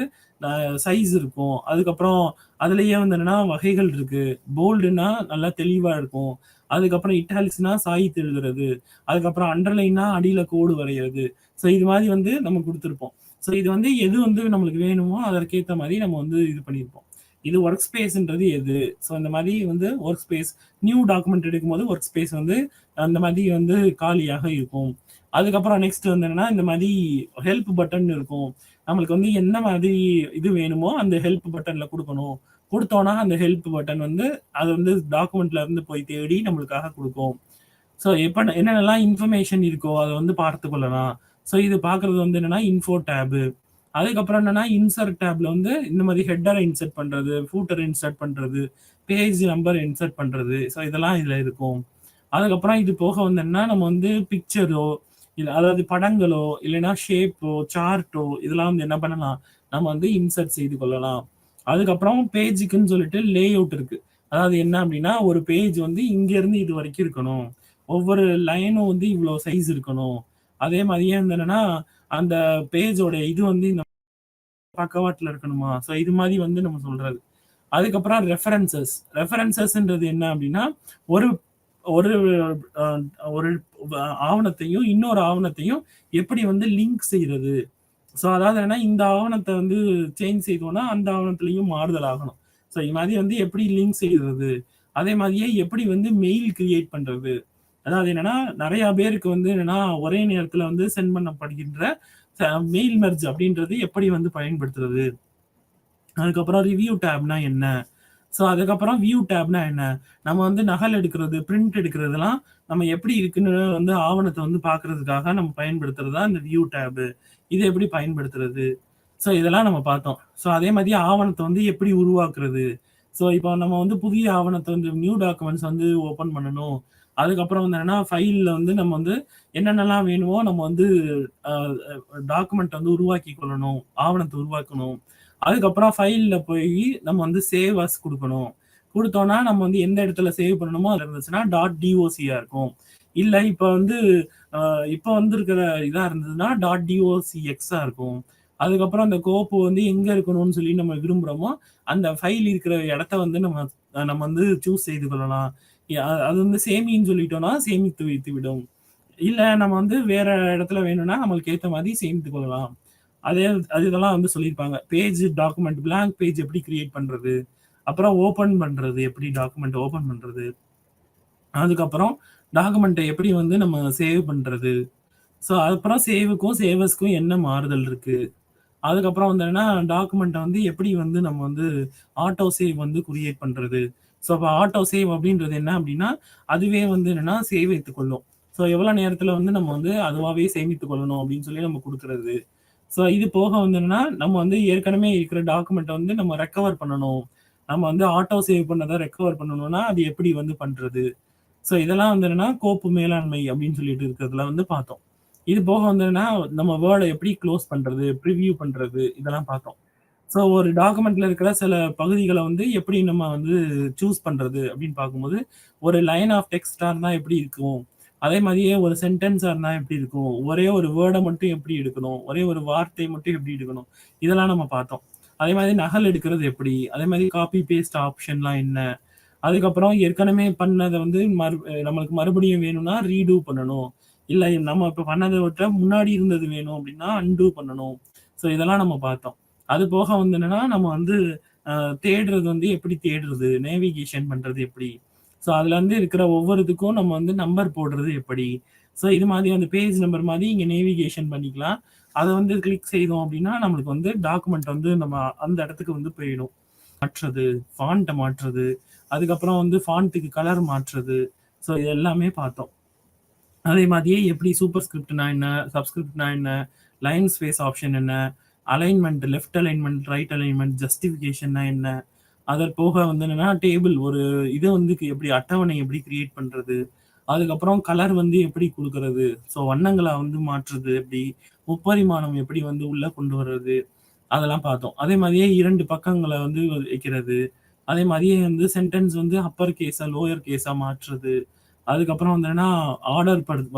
சைஸ் இருக்கும். அதுக்கப்புறம் அதிலேயே வந்து என்னன்னா வகைகள் இருக்கு. போல்டுன்னா நல்லா தெளிவா இருக்கும். அதுக்கப்புறம் இட்டாலிக்ஸ்னா சாய்த்து எழுதுறது. அதுக்கப்புறம் அண்டர்லைன்னா அடியில கோடு வரையறது. இது மாரி வந்து நம்ம குடுத்திருப்போம். இது வந்து எது வந்து நம்மளுக்கு வேணுமோ அதற்கேத்த மாரி நம்ம வந்து இது பண்ணியிருப்போம். இது ஒர்க் ஸ்பேஸ்ன்றது எது? இந்த மாரி வந்து ஒர்க் ஸ்பேஸ் நியூ டாக்குமெண்ட் எடுக்கும்போது ஒர்க் ஸ்பேஸ் வந்து அந்த மாரி வந்து காலியாக இருக்கும். அதுக்கப்புறம் நெக்ஸ்ட் வந்து என்னன்னா, இந்த மாரி ஹெல்ப் பட்டன் இருக்கும். நம்மளுக்கு வந்து என்ன மாதிரி இது வேணுமோ அந்த ஹெல்ப் பட்டன்ல குடுக்கணும். குடுத்தோம்னா அந்த ஹெல்ப் பட்டன் வந்து அது வந்து டாக்குமெண்ட்ல இருந்து போய் தேடி நம்மளுக்காக குடுக்கும். எப்ப என்னென்னலாம் இன்ஃபர்மேஷன் இருக்கோ அத வந்து பார்த்துக் கொள்ளலாம். இது பார்க்கறது வந்து என்னன்னா, இன்ஃபோ டேப். அதுக்கப்புறம் என்னன்னா, இன்சர்ட் டேப்ல வந்து இந்த மாரி ஹெட்டர இன்சர்ட் பண்றது, ஃபூட்டர் இன்சர்ட் பண்றது, பேஜ் நம்பர் இன்சர்ட் பண்றது. இதெல்லாம் இதுல இருக்கும். அதுக்கப்புறம் இது போக வந்து என்னன்னா, நம்ம வந்து பிக்சரோ, இல்ல அதாவது படங்களோ, இல்லைன்னா ஷேப்போ, சார்ட்டோ இதெல்லாம் வந்து என்ன பண்ணலாம்? நம்ம வந்து இன்சர்ட் செய்து கொள்ளலாம். அதுக்கப்புறம் பேஜுக்குன்னு சொல்லிட்டு லேஅவுட் இருக்கு. அதாவது என்ன அப்படின்னா, ஒரு பேஜ் வந்து இங்க இருந்து இது வரைக்கும் இருக்கணும். ஒவ்வொரு லைனும் வந்து இவ்வளோ சைஸ் இருக்கணும். அதே மாதிரியே வந்து என்னன்னா, அந்த பேஜோட இது வந்து இந்த பக்கவாட்டுல இருக்கணுமா? இது மாரி வந்து நம்ம சொல்றது. அதுக்கப்புறம் ரெஃபரன்சஸ்ன்றது என்ன அப்படின்னா, ஒரு ஒரு அ ஒரு ஆவணத்தையும், இன்னொரு ஆவணத்தையும் எப்படி வந்து லிங்க் செய்றது? அதாவது என்னன்னா, இந்த ஆவணத்த வந்து சேஞ்ச் செய்தோம்னா, அந்த ஆவணத்திலயும் மாறுதல் ஆகணும். இது மாரி வந்து எப்படி லிங்க் செய்றது? அதே மாரியே எப்படி வந்து மெயில் கிரியேட் பண்றது? அதாவது என்னன்னா, நெறைய பேருக்கு வந்து என்னன்னா, ஒரே நேரத்துல வந்து சென்ட் பண்ணப்படுகின்ற மெயில் மெர்ஜ் அப்படின்றது எப்படி வந்து பயன்படுத்துறது? அதுக்கப்புறம் ரிவ்யூ டேப்னா என்ன? அதுக்கப்புறம் வியூ டேப்னா என்ன? நம்ம வந்து நகல் எடுக்கிறது, பிரிண்ட் எடுக்கிறதெல்லாம் நம்ம எப்படி இருக்குன்னு வந்து ஆவணத்த வந்து பார்க்கறதுக்காக நம்ம பயன்படுத்துறது தான் இந்த வியூ டேப். இத எப்படி பயன்படுத்துறது? இதெல்லாம் நம்ம பார்த்தோம். அதே மாரி ஆவணத்த வந்து எப்படி உருவாக்குறது? இப்போ நம்ம வந்து புதிய ஆவணத்த வந்து நியூ டாக்குமெண்ட்ஸ் வந்து ஓப்பன் பண்ணணும். அதுக்கப்புறம் வந்து என்னன்னா, ஃபைல்ல வந்து நம்ம வந்து என்னென்னலாம் வேணுமோ நம்ம வந்து அ டாக்குமெண்ட் வந்து உருவாக்கிக் கொள்ளணும். ஆவணத்த உருவாக்கணும். அதுக்கப்புறம் ஃபைல்ல போயி நம்ம வந்து சேவ் அஸ் குடுக்கணும். குடுத்தோம்னா, நம்ம வந்து எந்த இடத்துல சேவ் பண்ணணுமோ அதுல இருந்துச்சுன்னா, .docஆ இருக்கும். இல்ல இப்ப வந்து அ இப்ப வந்திருக்கிற இதா இருந்ததுன்னா, .docxஆ இருக்கும். அதுக்கப்புறம் அந்த கோப்பு வந்து எங்க இருக்கணும்னு சொல்லி நம்ம விரும்புறோமோ, அந்த ஃபைல் இருக்கிற இடத்த வந்து நம்ம வந்து சூஸ் செய்து கொள்ளலாம். அது வந்து சேமின்னு சொல்லிட்டோம்னா, சேமித்து வைத்துவிடும். இல்ல நம்ம வந்து வேற இடத்துல வேணும்னா, நம்மளுக்கு ஏத்த மாரி சேமித்துக் கொள்ளலாம். அதே அது இதெல்லாம் வந்து சொல்லியிருப்பாங்க. பேஜ் டாக்குமெண்ட் பிளாங்க் பேஜ் எப்படி கிரியேட் பண்றது? அப்புறம் ஓப்பன் பண்றது எப்படி டாக்குமெண்ட் ஓப்பன் பண்றது? அதுக்கப்புறம் டாக்குமெண்ட்ட எப்படி வந்து நம்ம சேவ் பண்றது? ஸோ அதுக்கப்புறம் சேவுக்கும், சேவர்ஸ்க்கும் என்ன மாறுதல் இருக்கு? அதுக்கப்புறம் வந்து என்னன்னா, டாக்குமெண்ட்ட வந்து எப்படி வந்து நம்ம வந்து ஆட்டோ சேவ் வந்து கிரியேட் பண்றது? ஸோ அப்ப ஆட்டோ சேவ் அப்படின்றது என்ன அப்படின்னா, அதுவே வந்து என்னன்னா சேவ் வைத்துக் கொள்ளும். ஸோ எவ்வளோ நேரத்தில வந்து நம்ம வந்து அதுவாவே சேமித்துக் கொள்ளணும் அப்படின்னு சொல்லி நம்ம குடுக்குறது. ஸோ இது போக வந்து என்னன்னா, நம்ம வந்து ஏற்கனவே இருக்கிற டாக்குமெண்ட்ட வந்து நம்ம ரெக்கவர் பண்ணணும். நம்ம வந்து ஆட்டோ சேவ் பண்ணத ரெக்கவர் பண்ணணும்னா, அது எப்படி வந்து பண்றது? ஸோ இதெல்லாம் வந்து என்னன்னா, கோப்பு மேலாண்மை அப்படின்னு சொல்லிட்டு இருக்கிறதுல வந்து பார்த்தோம். இது போக வந்து என்னன்னா, நம்ம வேர்ட எப்படி க்ளோஸ் பண்றது, ப்ரிவ்யூ பண்றது இதெல்லாம் பார்த்தோம். ஸோ ஒரு டாக்குமெண்ட்ல இருக்கிற சில பகுதிகள வந்து எப்படி நம்ம வந்து சூஸ் பண்றது அப்படின்னு பார்க்கும்போது, ஒரு லைன் ஆஃப் டெக்ஸ்ட்டா இருந்தா எப்படி இருக்கும்? அதே மாரியே ஒரு சென்டென்ஸா இருந்தா எப்படி இருக்கும்? ஒரே ஒரு வேர்ட மட்டும் எப்படி எடுக்கணும்? ஒரே ஒரு வார்த்தை மட்டும் எப்படி எடுக்கணும்? இதெல்லாம் நம்ம பார்த்தோம். அதே மாரி நகல் எடுக்கிறது எப்படி? அதே மாரி காப்பி பேஸ்ட் ஆப்ஷன்லாம் என்ன? அதுக்கப்புறம் ஏற்கனவே பண்ணத வந்து நம்மளுக்கு மறுபடியும் வேணும்னா ரீடூ பண்ணணும். இல்ல நம்ம இப்ப பண்ணத விட்ட முன்னாடி இருந்தது வேணும் அப்படின்னா அன்டூ பண்ணணும். ஸோ இதெல்லாம் நம்ம பார்த்தோம். அது போக வந்து என்னன்னா, நம்ம வந்து அ தேடுறது வந்து எப்படி தேடுறது? நேவிகேஷன் பண்றது எப்படி? ஸோ அதுல வந்து இருக்கிற ஒவ்வொரு இதுக்கும் நம்ம வந்து நம்பர் போடுறது எப்படி? ஸோ இது மாதிரி அந்த பேஜ் நம்பர் மாரி இங்க நேவிகேஷன் பண்ணிக்கலாம். அத வந்து கிளிக் செய்தோம் அப்படின்னா, நம்மளுக்கு வந்து டாக்குமெண்ட் வந்து நம்ம அந்த இடத்துக்கு வந்து போயிடும். மாற்றுறது, ஃபாண்ட்ட மாற்றுறது, அதுக்கப்புறம் வந்து ஃபாண்ட்டுக்கு கலர் மாற்றுறது. ஸோ இது எல்லாமே பார்த்தோம். அதே மாதிரியே எப்படி சூப்பர் ஸ்கிரிப்ட்னா என்ன? சப்ஸ்கிரிப்ட்னா என்ன? லைன் ஸ்பேஸ் ஆப்ஷன் என்ன? அலைன்மென்ட், லெஃப்ட் அலைன்மென்ட், ரைட் அலைன்மென்ட், ஜஸ்டிஃபிகேஷன்னா என்ன? அதற் போக வந்து என்னன்னா, டேபிள் ஒரு இத வந்து எப்படி அட்டவணை எப்படி கிரியேட் பண்றது? அதுக்கப்புறம் கலர் வந்து எப்படி குடுக்குறது? ஸோ வண்ணங்கள வந்து மாற்றுறது எப்படி? முப்பரிமாணம் எப்படி வந்து உள்ள கொண்டு வர்றது? அதெல்லாம் பார்த்தோம். அதே மாதிரியே 2 பக்கங்கள வந்து வைக்கிறது. அதே மாதிரியே வந்து சென்டென்ஸ் வந்து அப்பர் கேஸா, லோயர் கேஸா மாற்றுறது. அதுக்கப்புறம் வந்து என்னன்னா,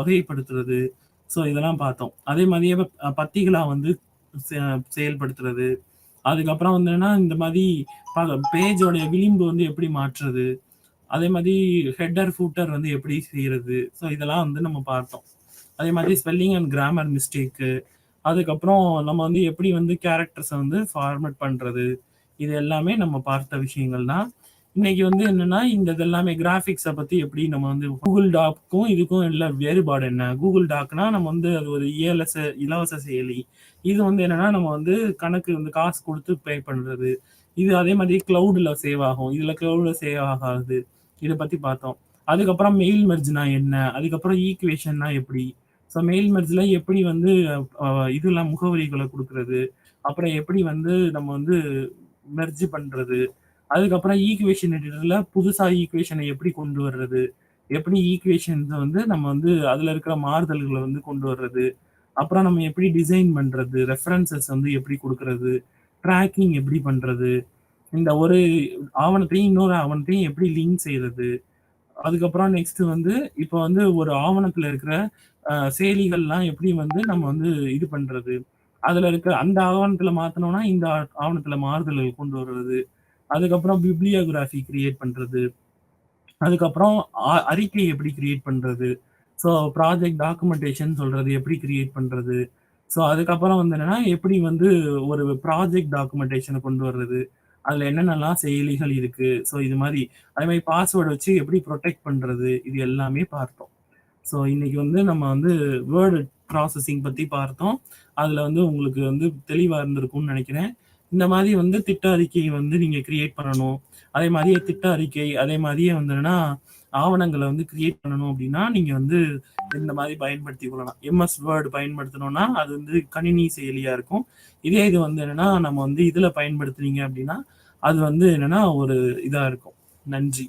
வகைப்படுத்துறது. ஸோ இதெல்லாம் பார்த்தோம். அதே மாதிரியே பத்திகளா வந்து செ செயல்படுத்துறது. அதுக்கப்புறம் வந்து என்னன்னா, இந்த மாரி பேஜோட விளிம்பு வந்து எப்படி மாற்றுறது. அதே மாரி ஹெட்டர், ஃபூட்டர் வந்து எப்படி செய்றது. ஸோ இதெல்லாம் வந்து நம்ம பார்த்தோம். அதே மாதிரி ஸ்பெல்லிங் அண்ட் கிராமர் மிஸ்டேக்கு. அதுக்கப்புறம் நம்ம வந்து எப்படி வந்து கேரக்டர்ஸ வந்து ஃபார்மேட் பண்றது. இது எல்லாமே நம்ம பார்த்த விஷயங்கள் தான். இன்னைக்கு வந்து என்னன்னா, இந்த இது எல்லாமே கிராபிக்ஸ பத்தி எப்படி நம்ம வந்து Google டாக்கும் இதுக்கும் உள்ள வேறுபாடு என்ன? Google டாக்னா நம்ம வந்து அது ஒரு இலவச செயலி. இது வந்து என்னன்னா, நம்ம வந்து கணக்கு வந்து காசு குடுத்து பே பண்றது. இது அதே மாதிரி கிளவுட்ல சேவ் ஆகும். இதுல கிளவுட்ல சேவ் ஆகாது. இத பத்தி பார்த்தோம். அதுக்கப்புறம் மெயில் மெர்ஜ்னா என்ன? அதுக்கப்புறம் ஈக்வேஷன்னா எப்படி? ஸோ மெயில் மெர்ஜ்ல எப்படி வந்து அ இதெல்லாம் முகவரிகள குடுக்குறது. அப்புறம் எப்படி வந்து நம்ம வந்து மெர்ஜ் பண்றது. அதுக்கப்புறம் ஈக்குவேஷன் எடிட்டர்ல புதுசா ஈக்குவேஷன எப்படி கொண்டு வர்றது? எப்படி ஈக்குவேஷன்ஸ வந்து நம்ம வந்து அதுல இருக்கிற மாறுதல்கள வந்து கொண்டு வர்றது? அப்புறம் நம்ம எப்படி டிசைன் பண்றது? ரெஃபரன்ஸஸ் வந்து எப்படி குடுக்குறது? ட்ராக்கிங் எப்படி பண்றது? இந்த ஒரு ஆவணத்தையும் இன்னொரு ஆவணத்தையும் எப்படி லிங்க் செய்றது? அதுக்கப்புறம் நெக்ஸ்ட் வந்து இப்ப வந்து ஒரு ஆவணத்துல இருக்கிற செயலிகள்லாம் எப்படி வந்து நம்ம வந்து இது பண்றது? அதுல இருக்க அந்த ஆவணத்துல மாத்துனோம்னா, இந்த ஆவணத்துல மாறுதல்கள் கொண்டு வர்றது. அதுக்கப்புறம் பிப்ளியோகிராஃபி கிரியேட் பண்றது. அதுக்கப்புறம் அறிக்கை எப்படி கிரியேட் பண்றது? ஸோ ப்ராஜெக்ட் டாக்குமென்டேஷன் சொல்றது எப்படி கிரியேட் பண்றது? ஸோ அதுக்கப்புறம் வந்து என்னன்னா, எப்படி வந்து ஒரு ப்ராஜெக்ட் டாக்குமென்டேஷன கொண்டு வர்றது? அதுல என்னென்னலாம் செயலிகள் இருக்கு? ஸோ இது மாரி அதே மாரி பாஸ்வேர்ட் வச்சு எப்படி புரொடெக்ட் பண்றது? இது எல்லாமே பார்த்தோம். ஸோ இன்னைக்கு வந்து நம்ம வந்து வேர்ட் ப்ராசஸிங் பத்தி பார்த்தோம். அதுல வந்து உங்களுக்கு வந்து தெளிவா இருந்திருக்கும்னு நெனைக்கிறேன். இந்த மாரி வந்து திட்ட அறிக்கை வந்து நீங்க கிரியேட் பண்ணணும். அதே மாரியே திட்ட அறிக்கை, அதே மாரியே வந்து என்னன்னா, ஆவணங்கள வந்து கிரியேட் பண்ணணும் அப்டின்னா, நீங்க வந்து இந்த மாரி பயன்படுத்திக் கொள்ளலாம். எம்எஸ் வேர்ட் பயன்படுத்தணும்னா, அது வந்து கணினி செயலியா இருக்கும். இதே இது வந்து என்னன்னா, நம்ம வந்து இதுல பயன்படுத்துனீங்க அப்டின்னா, அது வந்து என்னன்னா ஒரு இதா இருக்கும். நன்றி.